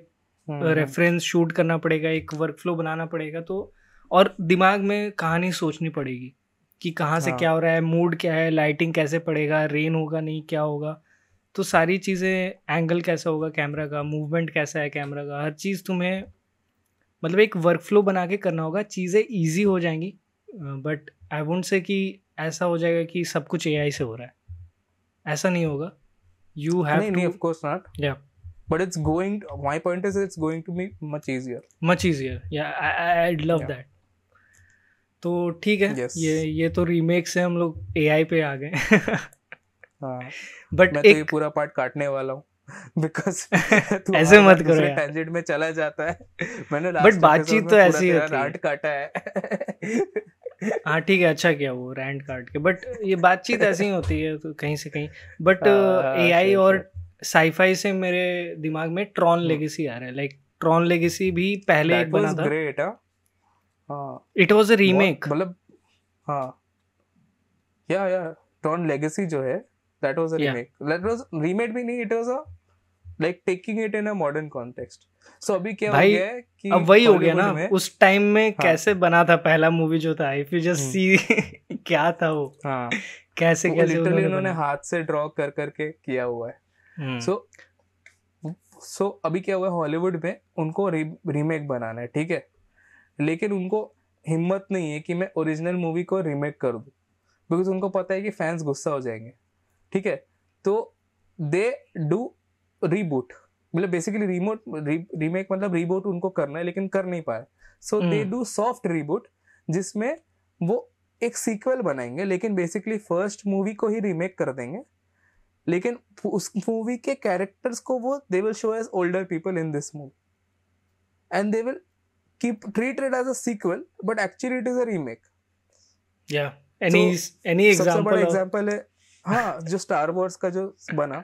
रेफरेंस शूट करना पड़ेगा, एक वर्क फ्लो बनाना पड़ेगा, तो और दिमाग में कहानी सोचनी पड़ेगी कि कहाँ से क्या हो रहा है, मूड क्या है, लाइटिंग कैसे पड़ेगा, रेन होगा नहीं क्या होगा, तो सारी चीज़ें, एंगल कैसा होगा कैमरा का, मूवमेंट कैसा है कैमरा का, हर चीज़ तुम्हें मतलब एक वर्क फ्लो बना के करना होगा. चीज़ें ईजी हो जाएंगी, बट आई वोंट से कि ऐसा हो जाएगा कि सब कुछ एआई से हो रहा है, ऐसा नहीं होगा. You have to, of course not, या but it's going, my point is it's going to be much easier. या आई लव दैट. तो ठीक है, ये तो रीमेक से हम लोग एआई पे आ गए. बट मैं तो ये पूरा पार्ट काटने वाला हूँ बिकॉज ऐसे मत करो यार, टेंजेंट में चला जाता है. मैंने बट बातचीत तो ऐसी ही होती है. रैंट काटा है. हाँ ठीक है, अच्छा किया वो रैंट काट के, बट ये बातचीत ऐसी ही होती है तो कहीं से कहीं. बट एआई और साईफाई से मेरे दिमाग में ट्रॉन लेगेसी आ रहा है. लाइक ट्रॉन लेगेसी भी पहले एक बना था. Great. It was a remake. मतलब या ट्रॉन लेगेसी जो है that was a remake. That was remade भी नहीं, it was a like taking it in a modern context. So अभी क्या हो गया है कि अब वही हो गया ना, उस टाइम में कैसे बना था पहला मूवी जो था, if you just see क्या था वो, कैसे लिटरली उन्होंने हाथ से ड्रॉ कर करके किया हुआ है. सो अभी क्या हुआ है, हॉलीवुड में उनको रीमेक बनाना है, ठीक है, लेकिन उनको हिम्मत नहीं है कि मैं ओरिजिनल मूवी को रीमेक कर दूं, बिकॉज उनको पता है कि फैंस गुस्सा हो जाएंगे. ठीक है, तो दे डू रीबूट, मतलब बेसिकली रीमेक मतलब रीबूट उनको करना है लेकिन कर नहीं पाए. सो दे डू सॉफ्ट रीबूट, जिसमें वो एक सीक्वल बनाएंगे लेकिन बेसिकली फर्स्ट मूवी को ही रीमेक कर देंगे, लेकिन उस मूवी के कैरेक्टर्स को वो they will show as older people in this movie and they will keep treat it as a sequel but actually it is a remake. या एनी एग्जांपल है हाँ, जो स्टार वॉर्स का जो बना,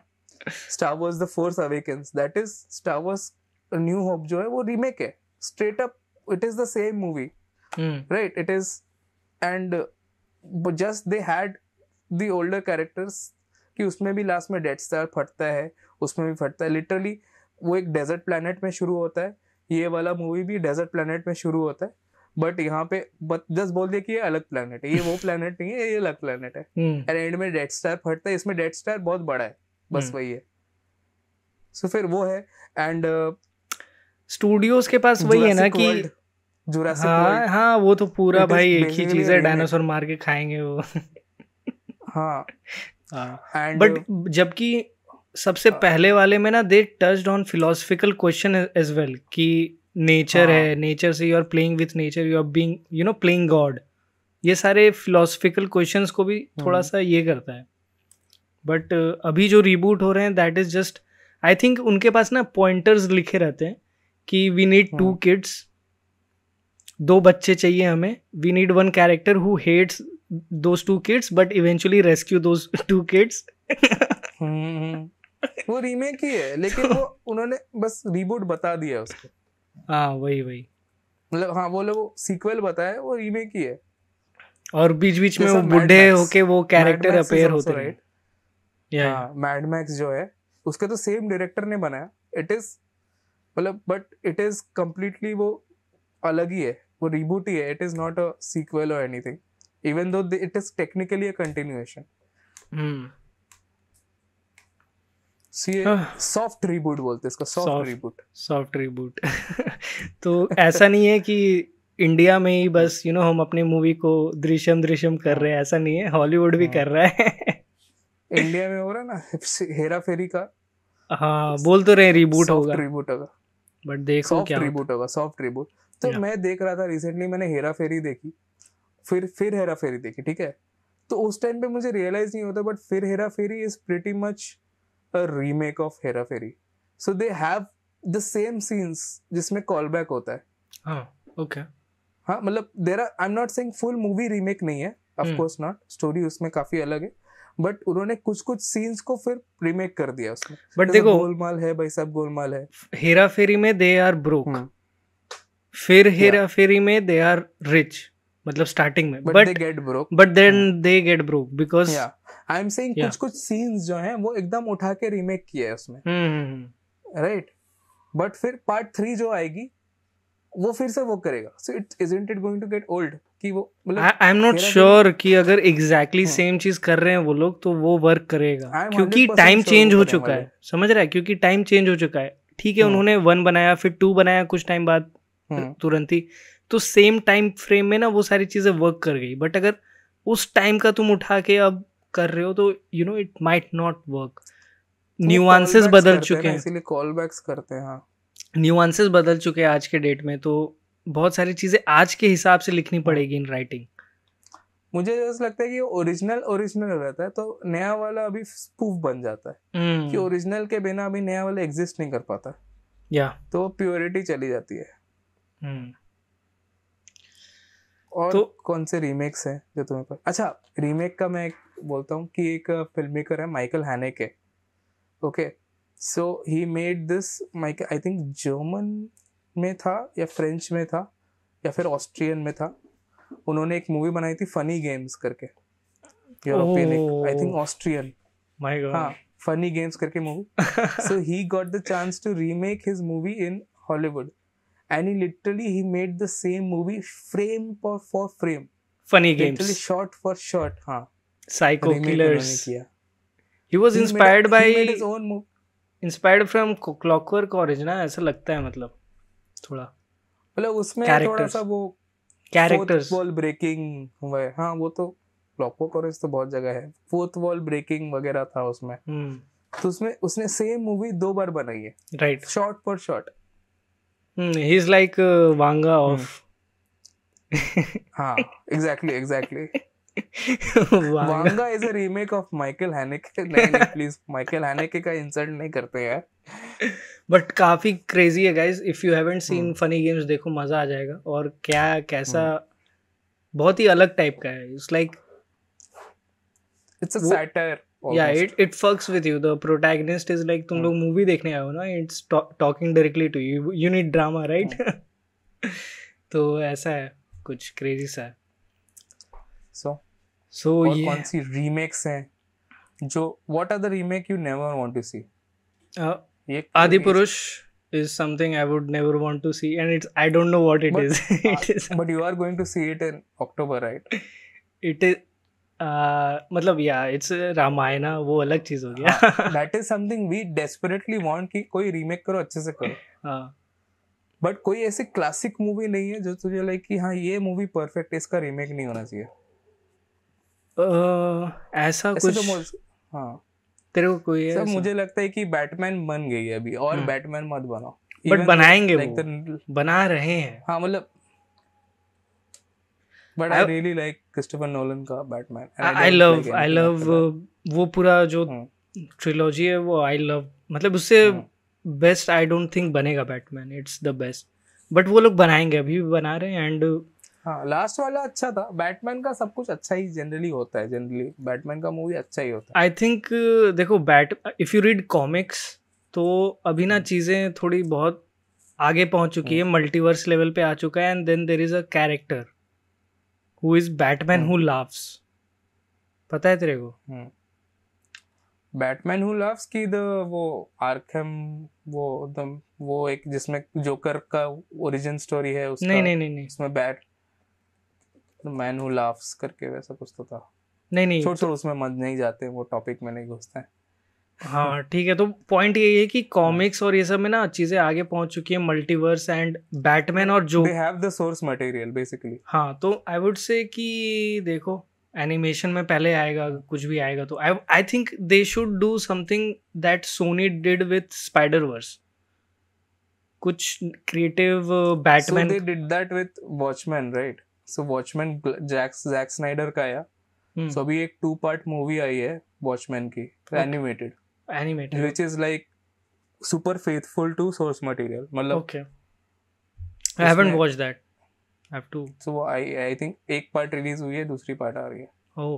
Star Wars the Force Awakens, that is Star Wars New Hope जो है वो रीमेक है, straight up it is the same movie, right, it is, and just they had the older characters, कि उसमें भी लास्ट में डेथ स्टार फटता है, उसमें भी फटता है, लिटरली वो एक डेजर्ट प्लैनेट में शुरू होता है, ये वाला मूवी भी डेजर्ट प्लैनेट में शुरू होता है, बट यहाँ पे जस्ट बोल दिया कि ये अलग प्लैनेट है, ये वो प्लैनेट नहीं है, ये अलग प्लैनेट है, एंड एंड में डेथ स्टार फटता है, इसमें डेथ स्टार बहुत बड़ा है, बस वही है. सो फिर वो है, एंड स्टूडियोज के पास वही है ना कि जुरासिक वर्ल्ड, हाँ वो तो पूरा भाई एक ही चीज है, डायनासोर मार के खाएंगे वो. हाँ, बट जबकि सबसे पहले वाले में ना they touched on philosophical question as well, कि नेचर है, नेचर से you are playing with nature, you are being playing god, ये सारे फिलोसफिकल क्वेश्चंस को भी थोड़ा सा ये करता है. बट अभी जो रीबूट हो रहे हैं that is just, I think उनके पास ना पॉइंटर्स लिखे रहते हैं कि वी नीड 2 kids, 2 बच्चे चाहिए हमें, we need 1 character who hates those 2 kids but eventually rescue those 2 kids. वो रीमेक ही है, लेकिन वो उन्होंने बस रीबूट बता दिया उसको. हाँ वही मतलब हाँ, वो लोग सीक्वल बताया, वो रीमेक ही है, और बीच बीच में वो बुढ़े होके वो कैरेक्टर अपीयर होते हैं. हाँ, मैड मैक्स जो है उसके तो सेम डायरेक्टर ने बनाया, इट इज मतलब बट इट इज कम्प्लीटली वो अलग ही है, वो रीबूट ही है, it is not a sequel और anything, even though it is technically a continuation. Soft reboot बोलते हैं इसका, सॉफ्ट रिबूट. तो ऐसा नहीं है कि इंडिया में ही बस हम अपनी मूवी को दृश्यम कर रहे हैं, ऐसा नहीं है, हॉलीवुड भी कर रहा है। इंडिया में हो रहा है ना हेरा फेरी का। हाँ बोल तो रहे रिबूट होगा, रिबूट होगा, बट देखो क्या रिबूट होगा, सॉफ्ट रिबूट। तो मैं देख रहा था रिसेंटली, मैंने हेरा फेरी देखी, फिर हेरा फेरी देखी, ठीक है। तो उस टाइम पे मुझे रियलाइज नहीं होता, बट फिर Hera Pheri is pretty much a remake of Hera Pheri. So they have the same scenes जिसमें कॉल बैक होता है। हाँ ओके, हाँ मतलब there are, I am not saying full movie remake नहीं है, ऑफ कोर्स नॉट, स्टोरी उसमें काफी अलग है, बट उन्होंने कुछ सीन्स को फिर रीमेक कर दिया उसमें। बट देखो गोलमाल है भाई, सब गोलमाल है। हेरा फेरी में दे आर ब्रोक, फिर हेरा फेरी में दे आर रिच, मतलब स्टार्टिंग में, but then they get broke because I am saying कुछ सीन्स जो हैं वो एकदम उठा के रीमेक किया है उसमें, राइट। बट फिर पार्ट 3 जो आएगी वो फिर से वो करेगा। So it isn't it going to get old कि वो मतलब आई एम नॉट श्योर कि अगर एग्जैक्टली सेम चीज कर रहे हैं वो लोग तो वो वर्क करेगा, क्योंकि टाइम चेंज हो चुका है, समझ रहा है, क्योंकि टाइम चेंज हो चुका है। ठीक है उन्होंने 1 बनाया, फिर 2 बनाया कुछ टाइम बाद तुरंत ही, तो सेम टाइम फ्रेम में ना वो सारी चीजें वर्क कर गई। बट अगर उस टाइम का तुम उठा के अब कर रहे हो तो it might not work. Nuances बदल चुके हैं, इसीलिए कॉल बैक्स करते हैं। हाँ न्यूआंसेस बदल चुके हैं आज के डेट में, तो बहुत सारी चीजें आज के हिसाब से लिखनी पड़ेगी इन राइटिंग। मुझे ऐसा लगता है कि ओरिजिनल रहता है तो नया वाला अभी स्पूफ बन जाता है कि ओरिजिनल के बिना अभी नया वाला एग्जिस्ट नहीं कर पाता, या तो प्योरिटी चली जाती है। और तो कौन से रीमेक्स हैं जो तुम्हें पता? अच्छा, रीमेक का मैं बोलता हूँ कि एक फिल्म मेकर है Michael Haneke, okay. So he made this, Michael I think German में था या फ्रेंच में था या फिर ऑस्ट्रियन में था। उन्होंने एक मूवी बनाई थी फनी गेम्स करके, European, I think Austrian, my god, हाँ फनी गेम्स करके movie. So he got the chance to remake his movie in Hollywood and he literally made the same movie frame for frame, funny games, literally shot for shot, हाँ psycho killers he was inspired by, he made his own movie, inspired from Clockwork Orange ना, ऐसा लगता है, मतलब थोड़ा मतलब उसमें थोड़ा सा वो कैरेक्टर्स वॉल ब्रेकिंग हुआ है। हाँ वो तो Clockwork Orange तो बहुत जगह है, फोर्थ वॉल ब्रेकिंग वगैरह था उसमें। तो उसमें उसने सेम मूवी 2 बार बनाई है, right, shot for shot. he is like Wanga of हाँ exactly Wanga is a remake of Michael Haneke। नहीं प्लीज माइकल हैनेके का इंसल्ट नहीं करते यार, बट काफी क्रेजी है guys. If you haven't seen funny games देखो, मजा आ जाएगा। और कैसा बहुत ही अलग टाइप का है, it's like it's a satire. Yeah, it fucks with you. The protagonist is like, तुम लोग मूवी देखने आए हो ना, it's talking directly to you. You need drama, right? तो ऐसा है, कुछ क्रेजी सा है। So और कौन सी रीमेक्स हैं जो, what are the remake you never want to see? आदि पुरुष is something I would never want to see, and it's, I don't know what it is. But you are going to see it in October, right? It is मतलब इट्स रामायणा, वो अलग चीज हो गया। That is something we desperately want कि कोई रीमेक करो, अच्छे से करो। हाँ, बट कोई ऐसी क्लासिक मूवी नहीं है जो तुझे लाइक कि हाँ ये मूवी परफेक्ट, इसका रीमेक नहीं होना चाहिए। ऐसा कुछ तो हाँ तेरे को कोई है? मुझे लगता है कि बैटमैन बन गई है अभी, और बैटमैन मत बनाओ। बट बनाएंगे, वो बना रहे हैं। हाँ मतलब But I really like Christopher Nolan का Batman. I love वो पूरा जो ट्रिलॉजी है वो I love, मतलब उससे बेस्ट I don't think बनेगा Batman, it's the best। But वो लोग बनाएंगे, अभी भी बना रहे हैं। एंड हाँ लास्ट वाला अच्छा था। बैटमैन का सब कुछ अच्छा ही जनरली होता है, जनरली बैटमैन का मूवी अच्छा ही होता है। I think देखो इफ यू रीड कॉमिक्स तो अभी ना चीज़ें थोड़ी बहुत आगे पहुंच चुकी है, मल्टीवर्स लेवल पे आ चुका है। And then there is a character who is Batman who laughs, पता है तेरे को? बैटमैन हु लाफ्स की वो आर्कम, वो एक जिसमें जोकर का ओरिजिन स्टोरी है उसका। नहीं उसमें मैन हु लाफ्स करके वैसा कुछ तो था। नहीं छोड़ उसमें मत नहीं जाते, वो टॉपिक में नहीं घुसते हैं। हाँ ठीक है, तो पॉइंट यही है कि कॉमिक्स और ये सब में ना चीजें आगे पहुंच चुकी है, मल्टीवर्स एंड बैटमैन और जो दे have the source material basically. हाँ, तो आई वुड से कि देखो एनिमेशन में पहले आएगा कुछ भी आएगा, तो I think they should do something that Sony did with Spider Verse, कुछ creative Batman. So they did that with Watchmen, right? So Watchmen Zack Snyder का आया, so अभी एक 2-part मूवी आई है Watchmen की, animated which is like super faithful to source material, मतलब okay, I haven't watched that, I have to. So I think एक part रिलीज हुई है, दूसरी part आ रही है। Oh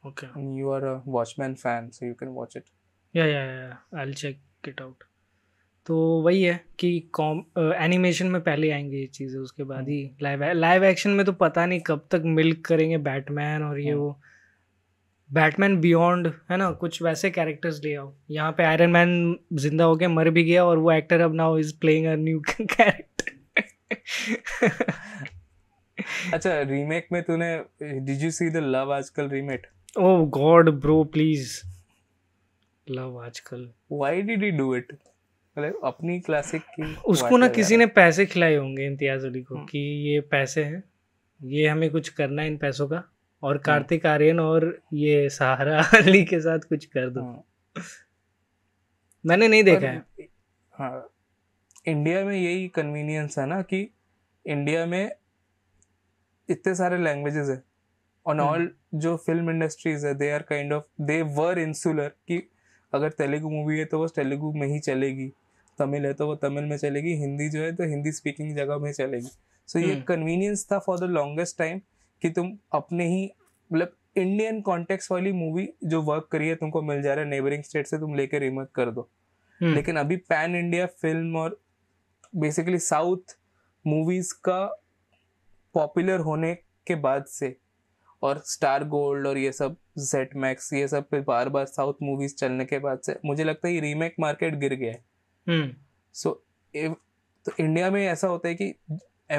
okay, and you are a Watchmen fan so you can watch it. yeah I'll check it out. तो वही है कि एनिमेशन में पहले आएंगे ये चीज़ें, उसके बाद ही लाइव एक्शन में तो पता नहीं कब तक मिल्क करेंगे बैटमैन और ये वो बैटमैन बियॉन्ड है ना, कुछ वैसे कैरेक्टर्स ले आओ। यहाँ पे आयरन मैन जिंदा हो गया, मर भी गया, और वो एक्टर अब now is playing a new character. अच्छा, रीमेक में तूने did you see the love Aaj Kal remake? Oh god bro please, love Aaj Kal, why did he do it? मतलब अपनी क्लासिक की उसको ना किसी ने पैसे खिलाए होंगे इम्तियाज अली को कि ये पैसे हैं, ये हमें कुछ करना है इन पैसों का, और कार्तिक आर्यन और ये सहारा अली के साथ कुछ कर दो। मैंने नहीं देखा है। हाँ, इंडिया में यही कन्वीनियंस है ना कि इंडिया में इतने सारे लैंग्वेजेस है, ऑन ऑल जो फिल्म इंडस्ट्रीज है they are kind of, they were insular, कि अगर तेलुगु मूवी है तो वो तेलुगु में ही चलेगी, तमिल है तो वो तमिल में चलेगी, हिंदी जो है तो हिंदी स्पीकिंग जगह में चलेगी। सो ये कन्वीनियंस था फॉर द लॉन्गेस्ट टाइम कि तुम अपने ही मतलब इंडियन कॉन्टेक्स्ट वाली मूवी जो वर्क करी है तुमको मिल जा रहा है, नेबरिंग स्टेट से तुम लेकर रीमेक कर दो। लेकिन अभी पैन इंडिया फिल्म और बेसिकली साउथ मूवीज का पॉपुलर होने के बाद से, और स्टार गोल्ड और ये सब जेट मैक्स ये सब पे बार बार साउथ मूवीज चलने के बाद से मुझे लगता है ये रीमेक मार्केट गिर गया है। सो तो इंडिया में ऐसा होता है कि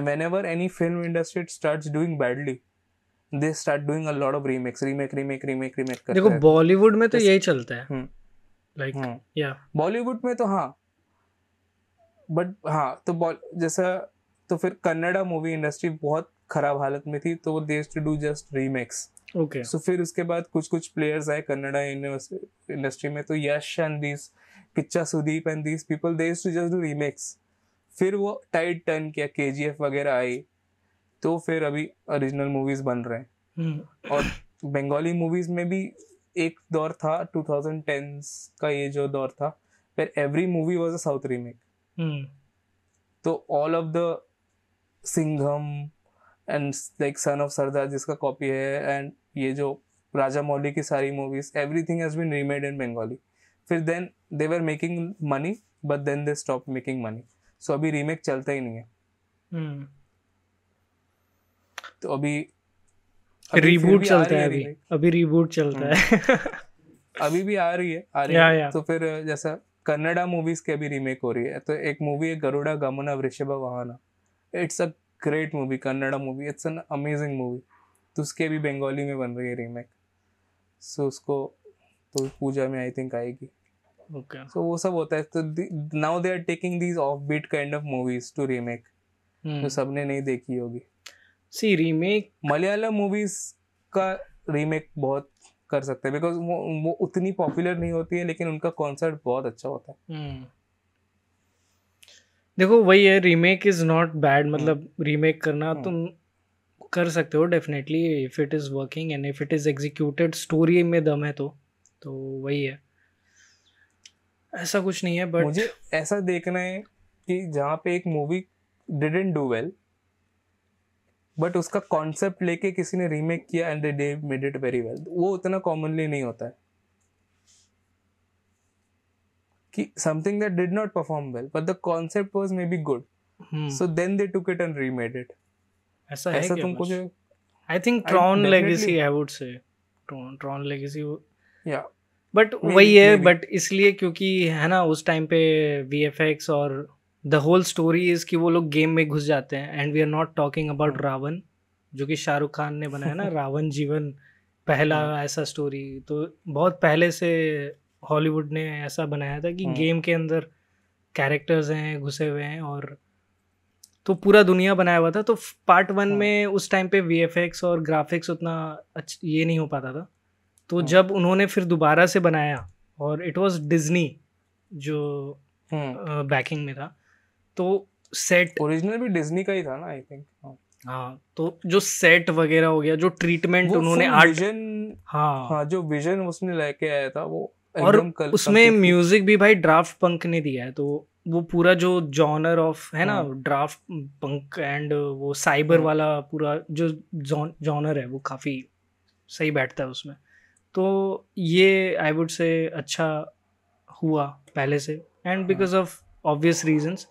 whenever any film industry starts doing badly, they start doing a lot of remake करते हैं। देखो बॉलीवुड में तो यही चलता है, लाइक या बॉलीवुड में तो हाँ, बट हाँ तो जैसा तो फिर कन्नड़ा मूवी इंडस्ट्री बहुत खराब हालत में थी, तो वो they used to do just remakes. Okay, so फिर उसके बाद कुछ प्लेयर्स आए कन्नड़ा इंडस्ट्री में, तो Yash and this Kichcha Sudeep and this people they used to just do remakes. फिर वो टाइड टर्न किया, KGF वगैरह आई, तो फिर अभी ओरिजिनल मूवीज बन रहे हैं। और बंगाली मूवीज में भी एक दौर था 2010s का, ये जो दौर था फिर every movie was a south remake. तो all of the Singham and like son of Sardaar जिसका कॉपी है, एंड ये जो राजा मौली की सारी movies, everything has been remade in Bengali. फिर then they were making money but then they stop making money, so अभी रीमेक चलता ही नहीं है। तो अभी रीबूट चलता है, अभी रीबूट चलता है। अभी भी आ रही है। तो फिर जैसा कन्नड़ा मूवीज की अभी रीमेक हो रही है, तो एक मूवी है गरुड़ा गमन वृषभ वाहन, it's a great movie, Kannada movie, it's an amazing movie, तो उसके भी बंगाली में बन रही है रीमेक। सो उसको तो पूजा में आई थिंक आएगी। Okay. So वो सब होता है। तो now they are taking these offbeat kind of movies to remake, जो सबने नहीं देखी होगी। See remake, मलयालम मूवीज का रीमेक बहुत कर सकते हैं, बिकॉज वो उतनी पॉपुलर नहीं होती है, लेकिन उनका कॉन्सेप्ट बहुत अच्छा होता है। देखो वही है, रीमेक इज नॉट बैड, मतलब रीमेक करना तुम कर सकते हो definitely, if it is working and if it is executed, story में दम है तो वही है, ऐसा कुछ नहीं है। बट मुझे ऐसा देखना है कि जहाँ पे एक movie didn't do well but उसका कॉन्सेप्ट लेके किसी ने रीमेक किया and they made it very well, वो उतना कॉमनली नहीं होता है। कि something that did not perform well but the concept was maybe good, so then they took it and remade it. ऐसा है क्या? तुमको जो I think Tron legacy, I would say Tron legacy, yeah but वही है, बट इसलिए क्योंकि है ना उस टाइम पे VFX और द होल स्टोरी इज कि वो लोग गेम में घुस जाते हैं, and we are not talking about Ravan जो कि शाहरुख खान ने बनाया ना, रावण जीवन पहला ऐसा स्टोरी, तो बहुत पहले से हॉलीवुड ने ऐसा बनाया था कि गेम के अंदर कैरेक्टर्स हैं घुसे हुए हैं, और तो पूरा दुनिया बनाया हुआ था। तो पार्ट 1 में उस टाइम पे VFX और ग्राफिक्स उतना ये नहीं हो पाता था। तो जब उन्होंने फिर दोबारा से बनाया, और इट वाज डिज्नी जो बैकिंग में था, तो सेट ओरिजिनल भी डिज्नी का ही था ना, आई थिंक। हाँ, तो जो सेट वगैरह हो गया, जो ट्रीटमेंट उन्होंने हाँ जो विजन उसने लेके आया था वो, और उसमें म्यूजिक भी भाई ड्राफ्ट पंक ने दिया है। तो वो पूरा जो जॉनर ऑफ है ना, ड्राफ्ट पंक एंड वो साइबर वाला पूरा जो जॉनर है वो काफ़ी सही बैठता है उसमें। तो ये आई वुड से अच्छा हुआ पहले से, and because of obvious reasons,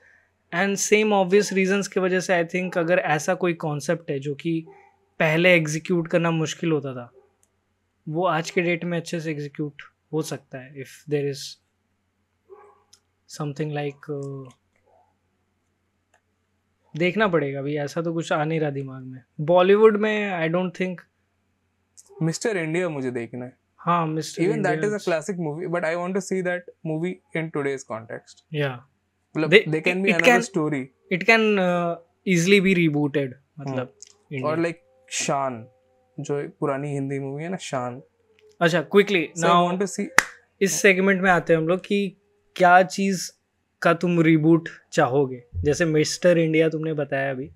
and same obvious reasons की वजह से आई थिंक अगर ऐसा कोई कॉन्सेप्ट है जो कि पहले एग्जीक्यूट करना मुश्किल होता था, वो आज के डेट में अच्छे से एग्जीक्यूट हो सकता है if there is something like, देखना पड़ेगा अभी, ऐसा तो कुछ आ नहीं रहा दिमाग में। बॉलीवुड में I don't think. Mister India मुझे देखना है। हाँ, mister even that is a classic movie, but I want to see that movie in today's context. Yeah they can be another story. It can easily be rebooted, मतलब और like शान, जो पुरानी हिंदी मूवी है ना, शान। अच्छा, quickly now I want to see, इस सेगमेंट में आते हैं हम लोग कि क्या चीज का तुम रीबूट चाहोगे। जैसे मिस्टर इंडिया तुमने बताया अभी,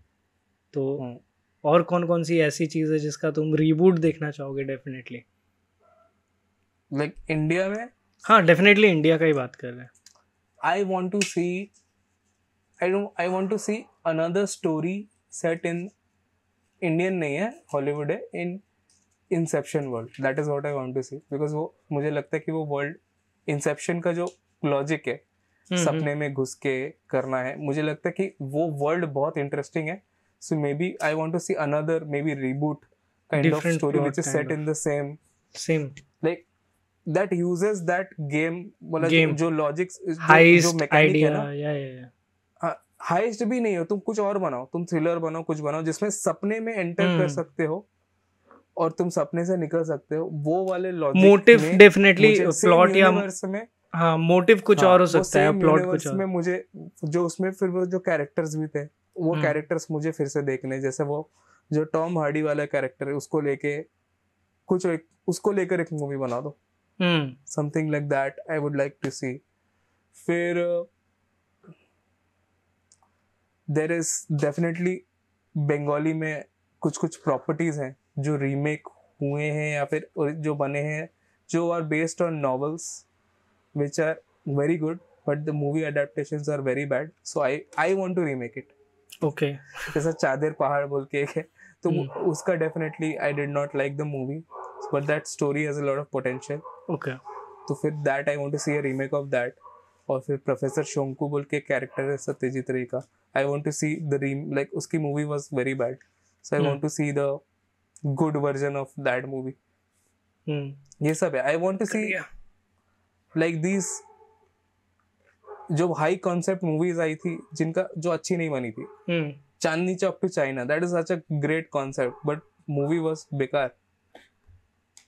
तो और कौन कौन सी ऐसी चीज है जिसका तुम रीबूट देखना चाहोगे डेफिनेटली? लाइक इंडिया में? हाँ, डेफिनेटली इंडिया का ही बात कर रहे हैं। I want to see another story set in Indian नहीं है, Hollywood है, in Inception world. That is what I want to see, because वो मुझे लगता है कि वो world, Inception का जो logic है, सपने में घुस के करना है, मुझे लगता है कि वो world बहुत interesting है. So maybe I want to see another maybe reboot kind of story which is set in the same like that uses that game, मतलब जो लॉजिक्स, जो मैकेनिक है ना, हाइस्ट भी नहीं हो, तुम कुछ और बनाओ, तुम थ्रिलर बनाओ, कुछ बनाओ जिसमें सपने में एंटर कर सकते हो और तुम सपने से निकल सकते हो, वो वाले लॉजिक। मोटिव डेफिनेटली प्लॉट या में, हाँ, मोटिव कुछ और हो सकता है, प्लॉट कुछ और। में मुझे जो उसमें फिर वो जो कैरेक्टर्स भी थे, वो कैरेक्टर्स मुझे फिर से देखने, जैसे वो जो टॉम हार्डी वाला कैरेक्टर है, उसको लेके कुछ उसको लेकर एक मूवी बना दो। Something like that I would like to see. फिर there is definitely बंगाली में कुछ प्रॉपर्टीज हैं जो रीमेक हुए हैं या फिर जो बने हैं, जो are based on novels which are very good, but the movie adaptations are very bad. So I want to remake it. Okay. जैसा चादर पहाड़ बोल के एक है, तो उसका definitely I did not like the movie, but that story has a lot of potential. Okay. तो फिर that I want to see a remake of that. और फिर प्रोफेसर शोंकू बोल के कैरेक्टर है सत्यजीत रे का, I want to see the like उसकी movie was very bad, so I want to see the good version of that movie. ये सब है. I want to see like these जो हाई कॉन्सेप्ट मूवीज आई थी जिनका जो अच्छी नहीं बनी थी. Chandni Chowk to China, that is such a great concept, but movie was बेकार.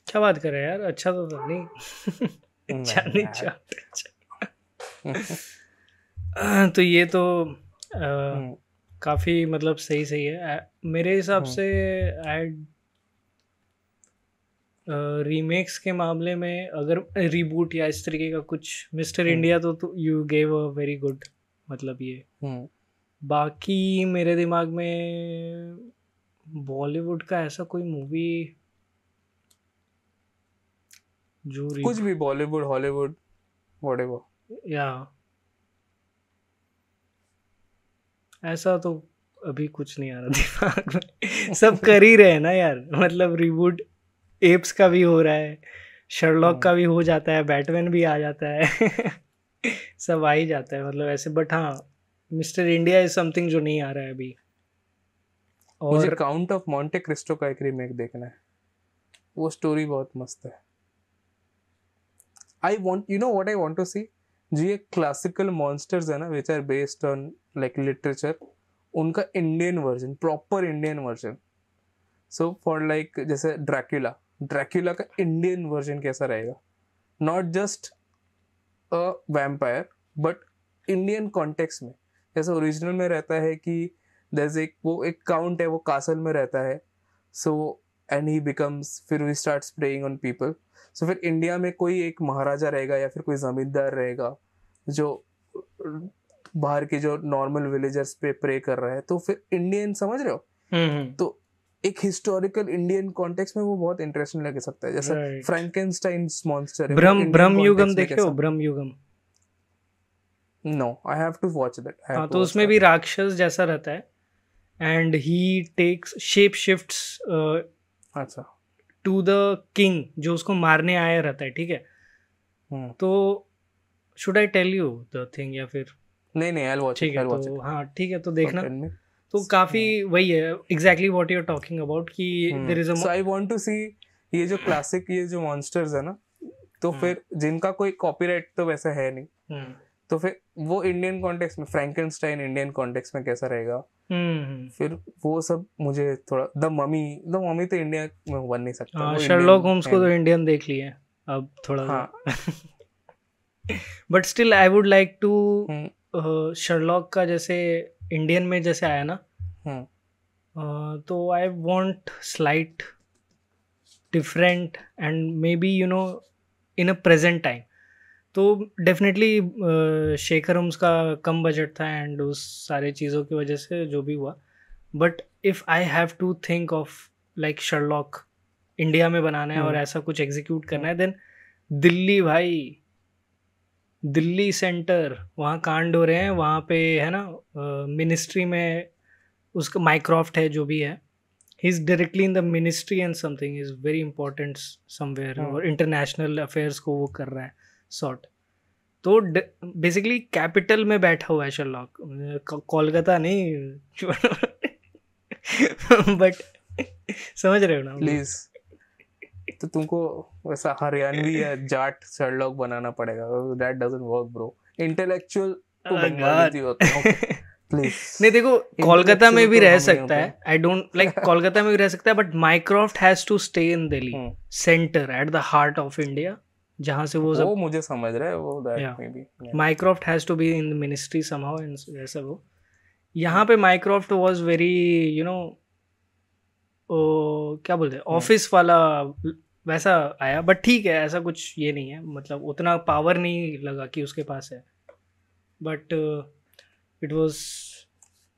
क्या बात कर रहे हैं यार, अच्छा तो था नहीं. चांदनी चौक. तो ये तो काफी मतलब सही है मेरे हिसाब से. रीमेक्स के मामले में अगर रीबूट या इस तरीके का कुछ, मिस्टर इंडिया तो you gave a very good, मतलब ये. बाकी मेरे दिमाग में बॉलीवुड का ऐसा कोई मूवी जो कुछ भी, बॉलीवुड हॉलीवुड व्हाटएवर, या ऐसा तो अभी कुछ नहीं आ रहा दिमाग में. सब कर ही रहे हैं ना यार, मतलब रिबूट एप्स का भी हो रहा है, शर्लॉक का भी हो जाता है, बैटमैन भी आ जाता है. सब आ ही जाता है मतलब ऐसे. बट हाँ, मिस्टर इंडिया इज समथिंग जो नहीं आ रहा है अभी. और मुझे काउंट ऑफ मोंटे क्रिस्टो का एक रीमेक देखना है, वो स्टोरी बहुत मस्त है. I want, you know what I want to see? जो ये क्लासिकल मॉन्स्टर्स है ना, which are based on like literature, उनका Indian version, proper Indian version. So for like जैसे ड्रैक्युला का इंडियन वर्जन कैसा रहेगा? Not just a vampire but Indian context में. जैसे ओरिजिनल में रहता है कि एक काउंट है, वो कासल में रहता है. सो एंड ही बिकम्स, फिर he starts preying on people. So फिर इंडिया में कोई एक महाराजा रहेगा या फिर कोई जमींदार रहेगा जो बाहर के जो नॉर्मल विलेजर्स पे प्रे कर रहा है. तो फिर इंडियन, समझ रहे हो, तो एक हिस्टोरिकल इंडियन कॉन्टेक्स्ट में वो बहुत इंटरेस्टिंग लग सकता है. जैसे फ्रैंकेनस्टाइन्स मॉन्स्टर है. ब्रह्मयुगम देखे हो? Bramayugam? No, I have to watch that. हाँ, तो उसमें भी राक्षस जैसा रहता है and he takes shape shifts अच्छा टू द किंग जो उसको मारने आया रहता है. ठीक है, तो should I tell you the thing या फिर नहीं आई विल वॉच. ठीक है, तो हाँ ठीक है, तो देखना. तो काफी वही है exactly what you are talking about कि there is a. So I want to see ये जो क्लासिक, ये जो मॉन्स्टर्स है ना, तो फिर जिनका कोई कॉपीराइट तो वैसे है नहीं, तो फिर वो इंडियन कॉन्टेक्स्ट में, फ्रैंकेनस्टाइन इंडियन कॉन्टेक्स्ट में कैसा रहेगा. फिर वो सब मुझे थोड़ा. द ममी तो इंडिया में बन नहीं सकता. शर्लॉक होम्स को तो इंडियन देख लिए अब थोड़ा. But still I would like to Sherlock का जैसे इंडियन में जैसे आया ना, तो I want slight different and maybe you know in a present time. तो डेफिनेटली शेखर होम्स का कम बजट था एंड उस सारे चीज़ों की वजह से जो भी हुआ. But if I have to think of like Sherlock India में बनाना है और ऐसा कुछ एग्जीक्यूट करना है, देन दिल्ली भाई, दिल्ली सेंटर, वहाँ कांड हो रहे हैं वहाँ पे, है ना. मिनिस्ट्री में उसका माइक्रोफ्ट है जो भी है, he is directly in the ministry and something is very important somewhere, और इंटरनेशनल अफेयर्स को वो कर रहा है सॉर्ट. तो बेसिकली कैपिटल में बैठा हुआ है शर्लॉक, कोलकाता नहीं. बट समझ रहे हो ना प्लीज. तो तुमको वैसा हरियाणवी या जाट शर्लॉक बनाना पड़ेगा. That doesn't work bro. Intellectual तो बंगाली होता है. प्लीज नहीं, देखो कोलकाता में भी रह सकता है. आई डोंट लाइक कोलकाता में भी रह सकता है, but Mycroft has to stay in Delhi centre at the heart of India, जहाँ से वो सब मुझे समझ रहा है वो. That may be Mycroft has to be in the ministry somehow and ऐसा. वो यहाँ पे Mycroft was very you know क्या बोलते हैं ऑफिस वाला वैसा आया. बट ठीक है, ऐसा कुछ ये नहीं है, मतलब उतना पावर नहीं लगा कि उसके पास है. बट इट वाज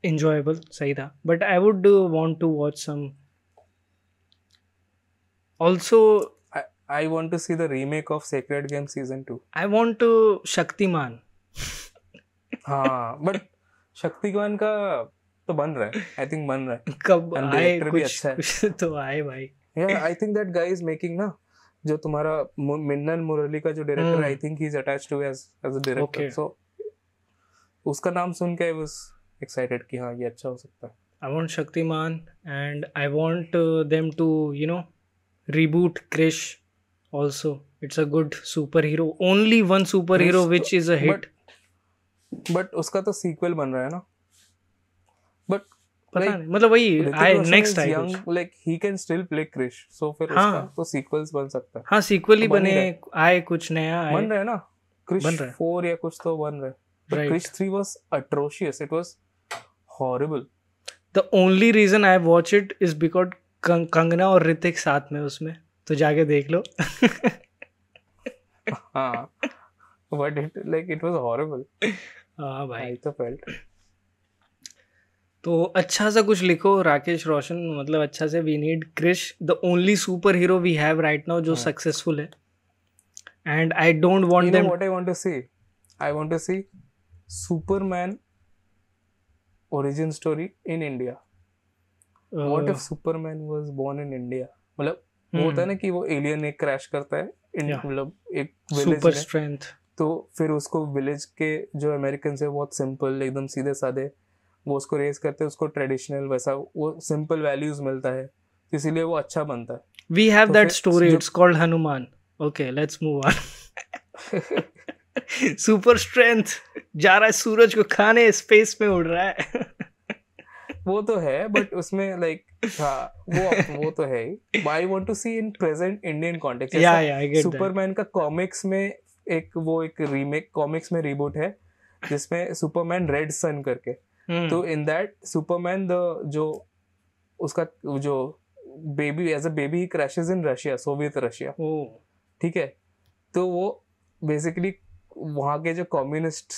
enjoyable, सही था. But I would want to watch some also. I want to see the remake of Sacred Games season 2. I want to Shaktimaan. हाँ, बट शक्तिमान का तो बन रहा है, आई थिंक बन रहा है. कब आए कुछ अच्छा है तो आए भाई. Yeah, I think that guy is making ना, जो तुम्हारा मिन्नन मुरली का जो director, I think he is attached to as a director. So उसका नाम सुन के I was excited कि हाँ ये अच्छा हो सकता है. I want Shaktimaan and I want them to you know reboot Krish also. It's a good superhero, only one superhero which is a hit. But उसका तो sequel बन रहा है ना. But पता नहीं, मतलब वही आए नेक्स्ट टाइम कुछ. Like he can still play Krish, so फिर उसका तो sequels बन सकता है. हाँ, sequel ही बने, आए कुछ नया आए. बन रहा है ना, Krish 4 या कुछ तो बन रहा है. But Krish 3 was atrocious. It was horrible. The only reason I watch it is because Kangana और ऋतिक साथ में उसमें, तो जाके देख लो. हाँ, but it was horrible. हाँ भाई, I तो felt. तो अच्छा सा कुछ लिखो राकेश रोशन, मतलब अच्छा से. We need Krrish, the only superhero we have right now जो सक्सेसफुल है. And I don't want them. What I want to see, I want to see Superman origin story in India. What if Superman was born in India? मतलब वो होता है ना कि वो एलियन एक क्रैश करता है, मतलब एक विलेज सुपर स्ट्रेंथ, तो फिर उसको विलेज के जो अमेरिकन है बहुत सिंपल एकदम सीधे साधे, वो उसको रेस करते हैं, उसको ट्रेडिशनल वैसा वो सिंपल वैल्यूज मिलता है, इसीलिए वो अच्छा बनता है. We have that story, it's called Hanuman. Okay, let's move on. Super strength जा रहा है सूरज को खाने, स्पेस में उड़ रहा है. वो तो है, बट उसमें लाइक हाँ वो तो है. I want to see in present Indian context. I get Superman का कॉमिक्स में एक रीमेक कॉमिक्स में रीबूट है जिसमें सुपरमैन रेड सन करके, तो इन दैट सुपरमैन जो उसका जो baby as a baby he crashes in Russia, Soviet Russia, ठीक है, तो वो बेसिकली वहाँ के जो कम्युनिस्ट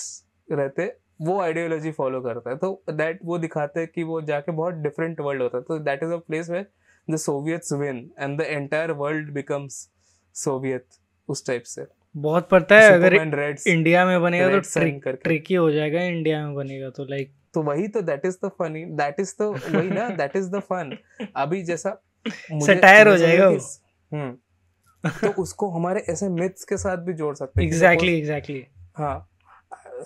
रहते वो आइडियोलॉजी फॉलो करता है, तो दैट वो दिखाते हैं कि वो जाके बहुत डिफरेंट वर्ल्ड होता है, तो that is a place where the Soviets win and the entire world becomes Soviet, उस टाइप से बहुत पड़ता है। अगर इंडिया में बनेगा तो ट्रिकी हो जाएगा, इंडिया में बनेगा तो लाइक, तो वही तो that is the funny, that is the वही ना, दैट इज द फन। अभी जैसा सटायर हो जाएगा वो, तो उसको हमारे ऐसे मिथ्स के साथ भी जोड़ सकते हैं। एग्जैक्टली हाँ।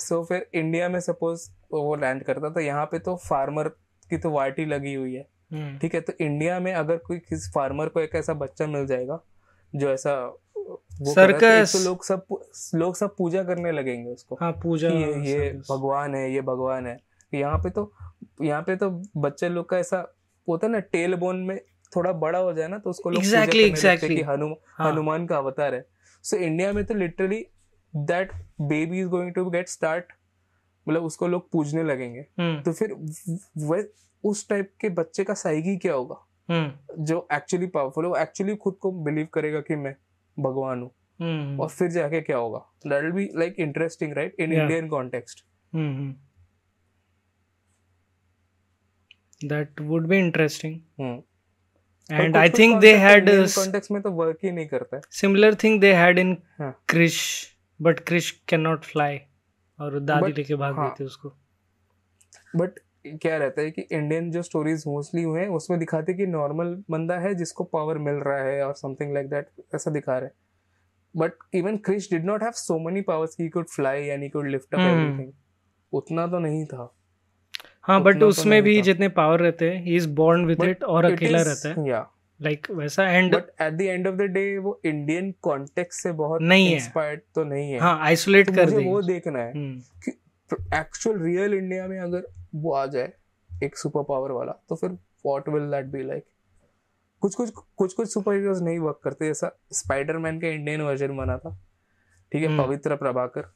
सो फिर इंडिया में सपोज वो लैंड करता तो यहाँ पे तो फार्मर की तो वाटी लगी हुई है, ठीक है, तो इंडिया में अगर कोई किसी फार्मर को एक ऐसा बच्चा मिल जाएगा जो ऐसा वो सर्कस, तो लोग सब पूजा करने लगेंगे उसको, हाँ, पूजा ये भगवान है, ये भगवान है। यहाँ पे तो बच्चे लोग का ऐसा होता है ना, टेल बोन में थोड़ा बड़ा हो जाए ना तो उसको लोग exactly. कि हनुमान का अवतार है। सो इंडिया में तो literally that baby is going to get start, मतलब उसको लोग पूजने लगेंगे। तो फिर उस टाइप के बच्चे का साइकी क्या होगा, जो एक्चुअली पावरफुल है, वो एक्चुअली खुद को बिलीव करेगा कि मैं भगवान हूँ, और फिर जाके क्या होगा, that will be like interesting right in Indian context. That would be interesting. And I think they had context में तो वर्क ही नहीं करता है। Similar thing they had in Krish, but Krish cannot fly, और दादी लेके भाग गई थी उसको। But क्या रहता है कि इंडियन जो स्टोरीज मोस्टली हुए हैं उसमें दिखाते कि नॉर्मल बंदा है जिसको पावर मिल रहा है और समथिंग लाइक दैट, ऐसा दिखा रहे हैं। But even Krish did not have so many powers कि he could fly and he could lift up everything, उतना तो नहीं था। हाँ, बट उसमें भी जितने पावर रहते हैं he is born with it, और अकेला रहता है, या लाइक वैसा। And but at the end of the day वो इंडियन कॉन्टेक्स्ट से बहुत इंस्पायर्ड तो नहीं है, हाँ, आइसोलेट कर दे। वो देखना है कि एक्चुअल रियल इंडिया में अगर वो आ जाए एक सुपर पावर वाला, तो फिर what will that be like. कुछ सुपर हीरोज नहीं वर्क करते, जैसा स्पाइडरमैन का इंडियन वर्जन बना था, ठीक है, पवित्र प्रभाकर,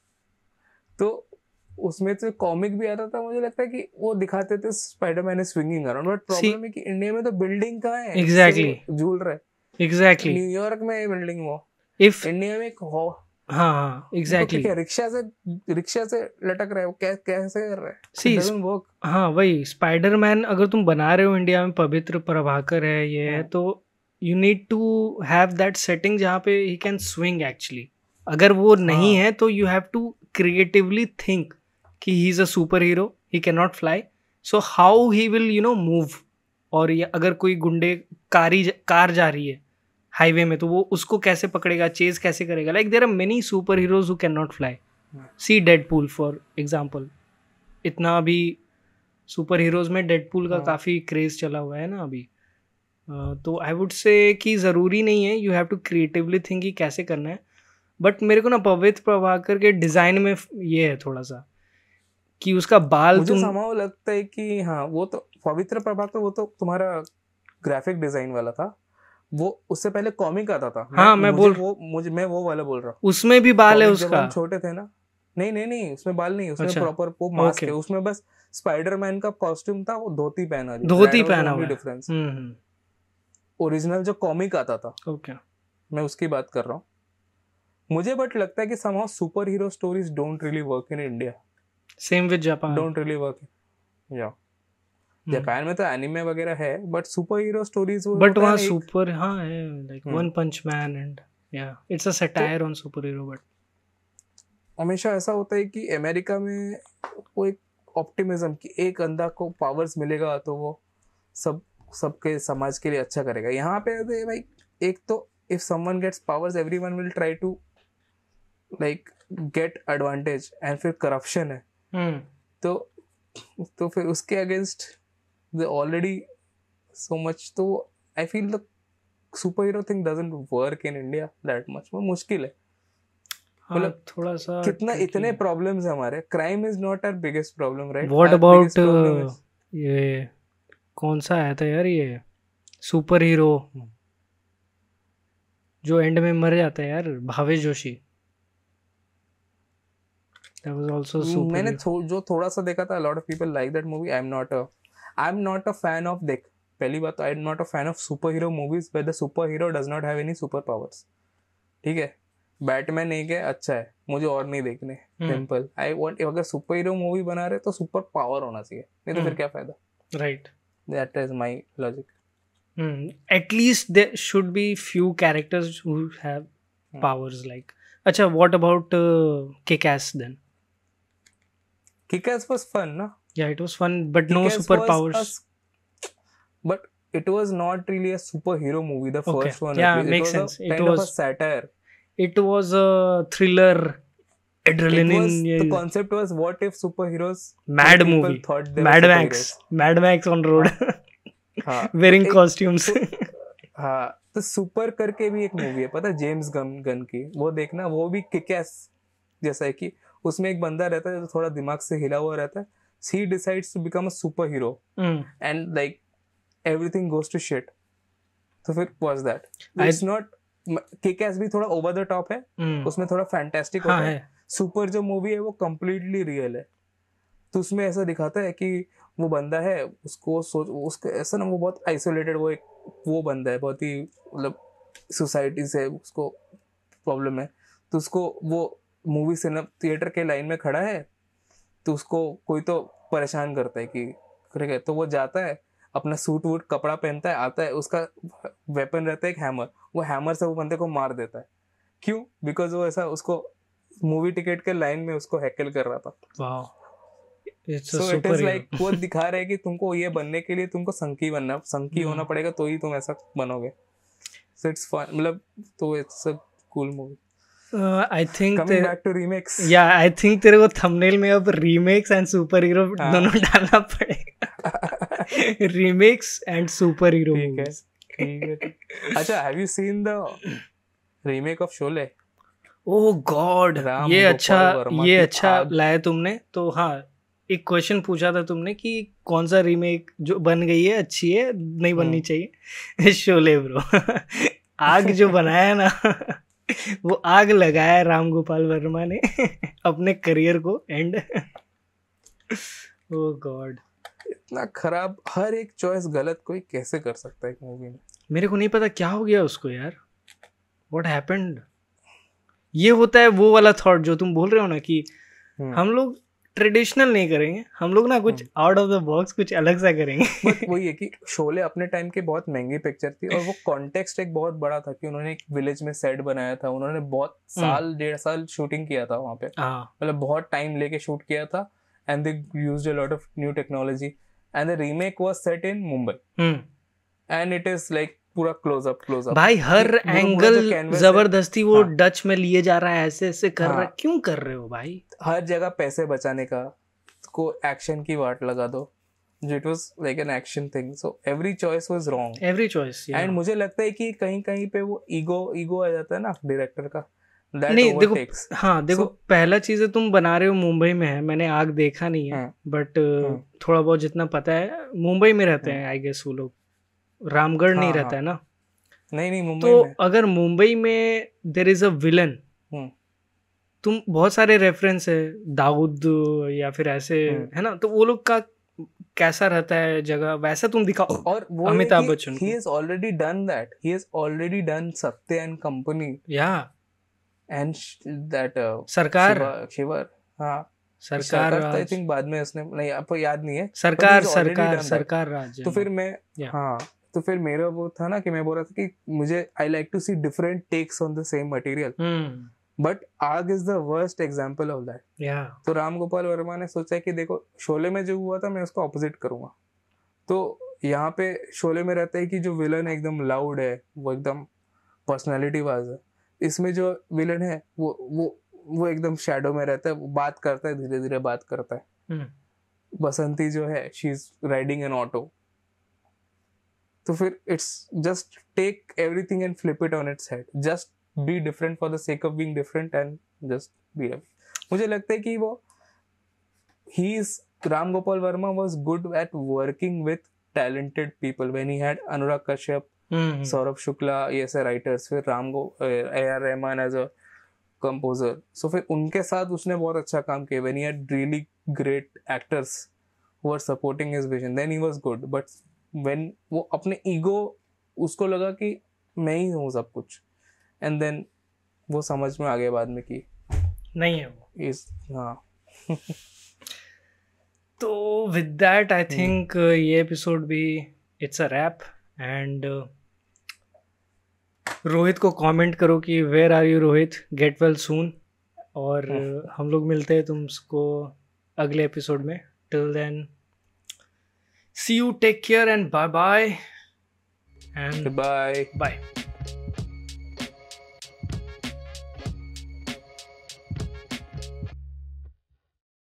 तो उसमें तो कॉमिक भी आता था, मुझे लगता है कि वो दिखाते थे Spiderman is swinging around, but problem है कि इंडिया में तो बिल्डिंग कहाँ है, एग्जैक्टली झूल रहा है, एग्जैक्टली न्यूयॉर्क में है बिल्डिंग वो, इफ इंडिया में हो, हाँ एग्जैक्टली, क्या रिक्शा से लटक रहा है वो, कैसे कर रहा है, सी हाँ वही स्पाइडरमैन अगर तुम बना रहे हो इंडिया में, पवित्र प्रभाकर है ये है, तो you need to have that setting जहाँ पे ही कैन स्विंग एक्चुअली। अगर वो नहीं है तो you have to creatively think कि he is a super hero, he can not fly, so how he will you know move. और अगर कोई गुंडे कार जा रही है हाईवे में, तो वो उसको कैसे पकड़ेगा, चेज कैसे करेगा। Like there are many superheroes who can not fly, see Deadpool for example. इतना अभी सुपर हीरोज में डेडपूल का काफ़ी क्रेज चला हुआ है ना अभी। तो आई वुड से कि ज़रूरी नहीं है, you have to creatively think कि कैसे करना है। बट मेरे को ना पवित्र प्रभाकर के डिज़ाइन में ये है थोड़ा सा कि उसका बाल, मुझे समाव लगता है कि हाँ, वो तो पवित्र प्रभाकर वो तो तुम्हारा ग्राफिक डिजाइन वाला था, वो उससे पहले कॉमिक आता था। हाँ, मैं वो वाला बोल रहा हूँ, उसमें भी बाल है उसका। हम छोटे थे ना, नहीं उसमें बाल नहीं, उसमें प्रॉपर वो मास्क है, उसमें बस स्पाइडरमैन का कॉस्ट्यूम था, वो धोती पहना हुआ डिफरेंस। ओरिजिनल जो कॉमिक आता था, मैं उसकी बात कर रहा हूँ। मुझे बट लगता है कि somehow super hero stories don't really work in India, same with Japan, don't really work. या जापान में तो एनिमे वगैरह है, but super hero stories, but वहाँ सुपर हाँ है, like one punch man and या it's a satire on super hero. But हमेशा ऐसा होता है कि अमेरिका में वो एक ऑप्टिमिज्म कि एक अंधा को पावर्स मिलेगा तो वो सबके समाज के लिए अच्छा करेगा। यहाँ पे भाई एक तो if someone gets powers everyone will try to like get advantage, and फिर corruption है तो फिर उसके against they already so much, तो I feel the superhero thing doesn't work in India that much। वो मुश्किल है, मतलब थोड़ा सा कितना इतने problems है हमारे। crime is not our biggest problem, right? What about ये कौन सा आया था यार, ये सुपर हीरो जो एंड में मर जाता है यार, Bhavesh Joshi. that was also super. मैंने जो थोड़ा सा देखा था, a lot of people like that movie. I'm not a fan of, देख पहली बात तो I'm not a fan of superhero movies where the superhero does not have any superpowers. ठीक है, बैटमैन नहीं है अच्छा है, मुझे और नहीं देखने. सिंपल. आई वांट, अगर सुपर हीरो मूवी बना रहे तो सुपर पावर होना चाहिए, नहीं तो फिर क्या फायदा. Right, that is my logic. At least there should be few characters who have powers like. अच्छा, what about Kick-Ass then? Kick-Ass was fun, na? Yeah, it was fun, but no superpowers. But it was not really a superhero movie. The first one. Yeah, makes sense. It was a satire. It was a thriller, adrenaline. The concept was, what if superheroes? Mad movie. Thought they Mad were Max. Mad Max on road. Wearing costumes. हाँ, तो सुपर करके भी एक मूवी है पता है, जेम्स गन की, वो देखना, वो भी किक-एस जैसा है कि उसमें एक बंदा रहता है जो थोड़ा दिमाग से हिला हुआ रहता है. he decides to become a superhero and like everything goes to shit. तो फिर was that it's not, kick-S भी थोड़ा ओवर द टॉप है, उसमें थोड़ा फैंटास्टिक होता है. सुपर जो मूवी है वो कम्प्लीटली रियल है. तो उसमें ऐसा दिखाता है कि वो बंदा है, उसको ऐसा ना, वो बहुत आइसोलेटेड, वो बंदा है बहुत ही, मतलब सोसाइटी से उसको प्रॉब्लम है. तो उसको वो मूवी थिएटर के लाइन में खड़ा है, तो उसको कोई तो परेशान करता है कि ठीक है, तो वो जाता है, अपना सूट वूट कपड़ा पहनता है, आता है, उसका वेपन रहता है एक हैमर, वो हैमर से वो बंदे को मार देता है. क्यों? बिकॉज वो ऐसा उसको मूवी टिकट के लाइन में उसको हैकल कर रहा था. Wow. So it is like वो दिखा रहे हैं कि तुमको ये बनने के लिए तुमको संकी होना पड़ेगा, तो ही तुम ऐसा बनोगे. So it's fun, मतलब तो it's a cool movie. I think coming back to remakes. Yeah, I think तेरे को thumbnail में अब remakes and superhero दोनों डालना पड़ेगा. Remakes and superhero movies. ठीक है. अच्छा, have you seen the remake of Sholay? Oh God, ये अच्छा लाया तुमने. तो हाँ, एक क्वेश्चन पूछा था तुमने कि कौन सा रीमेक जो बन गई है अच्छी है, नहीं बननी चाहिए. शोले ब्रो. आग जो बनाया ना, वो आग लगाया राम गोपाल वर्मा ने अपने करियर को एंड. ओह गॉड, इतना खराब, हर एक चॉइस गलत कोई कैसे कर सकता है एक मूवी में. मेरे को नहीं पता क्या हो गया उसको यार. What happened? ये होता है वो वाला थॉट जो तुम बोल रहे हो ना कि हम लोग ट्रेडिशनल नहीं करेंगे, हम लोग ना कुछ आउट ऑफ द बॉक्स, कुछ अलग सा करेंगे. बट वही है कि शोले अपने टाइम की बहुत महंगी पिक्चर थी, और वो कॉन्टेक्स्ट एक बहुत बड़ा था कि उन्होंने एक विलेज में सेट बनाया था, उन्होंने बहुत डेढ़ साल शूटिंग किया था वहाँ पे, मतलब बहुत टाइम लेके शूट किया था, and they used a lot of new technology, and the remake was set in Mumbai, and it is like पूरा क्लोज अप भाई, हर एंगल जबरदस्ती वो डच में लिए जा रहा है, ऐसे कर रहा है. क्यों कर रहे हो भाई? हर जगह पैसे बचाने का, को एक्शन की वाट लगा दो. It was like an action thing, so every choice was wrong, every choice. And मुझे लगता है कि कहीं कहीं पे वो ईगो आ जाता है ना डायरेक्टर का. नहीं देखो, हाँ देखो, पहला चीज है तुम बना रहे हो मुंबई में है, मैंने आग देखा नहीं है, बट थोड़ा बहुत जितना पता है मुंबई में रहते हैं आई गेस वो लोग, रामगढ़ नहीं रहता है ना. नहीं मुंबई तो में. अगर मुंबई में देयर इज अ विलन, तुम बहुत सारे रेफरेंस है, दाऊद या फिर ऐसे है ना, तो वो लोग का कैसा रहता है जगह, वैसा तुम दिखाओ. और Amitabh Bachchan, he has already done that, he has already done Satya and Company, yeah, and that सरकार शिवर, हाँ सरकार आई थिंक बाद में उसने, नहीं आपको याद नहीं है, सरकार राज. तो फिर मैं हाँ, तो फिर मेरा वो था ना कि मैं बोल रहा था कि मुझे I like to see different takes on the same material, but Aag is the worst example of that. तो राम गोपाल वर्मा ने सोचा कि देखो शोले में जो हुआ था मैं उसको ऑपोजिट करूंगा. तो यहाँ पे शोले में रहता है कि जो विलन एकदम लाउड है, वो एकदम पर्सनालिटी वाइज है. इसमें जो विलन है वो एकदम शैडो में रहता है, वो बात करता है, धीरे धीरे बात करता है. बसंती जो है she is riding an auto. तो फिर it's just take everything and flip it on its head, just be different for the sake of being different and just be. मुझे लगता है कि वो Ram Gopal Varma was good at working with talented people when he had Anurag Kashyap, Saurabh Shukla, ये ऐसे राइटर्स, फिर A.R. Rahman as a composer. So फिर उनके साथ उसने बहुत अच्छा काम किया. When he had really great actors who were supporting his vision, then he was good. But when वो अपने ego, उसको लगा कि मैं ही हूँ सब कुछ, and then वो समझ में आ गया बाद में कि नहीं है वो. हाँ. तो विद दैट आई थिंक ये एपिसोड भी it's a wrap. And Rohit को कमेंट करो कि where are you Rohit, get well soon. और हम लोग मिलते हैं तुमको अगले एपिसोड में. Till then see you, take care and bye bye. And bye.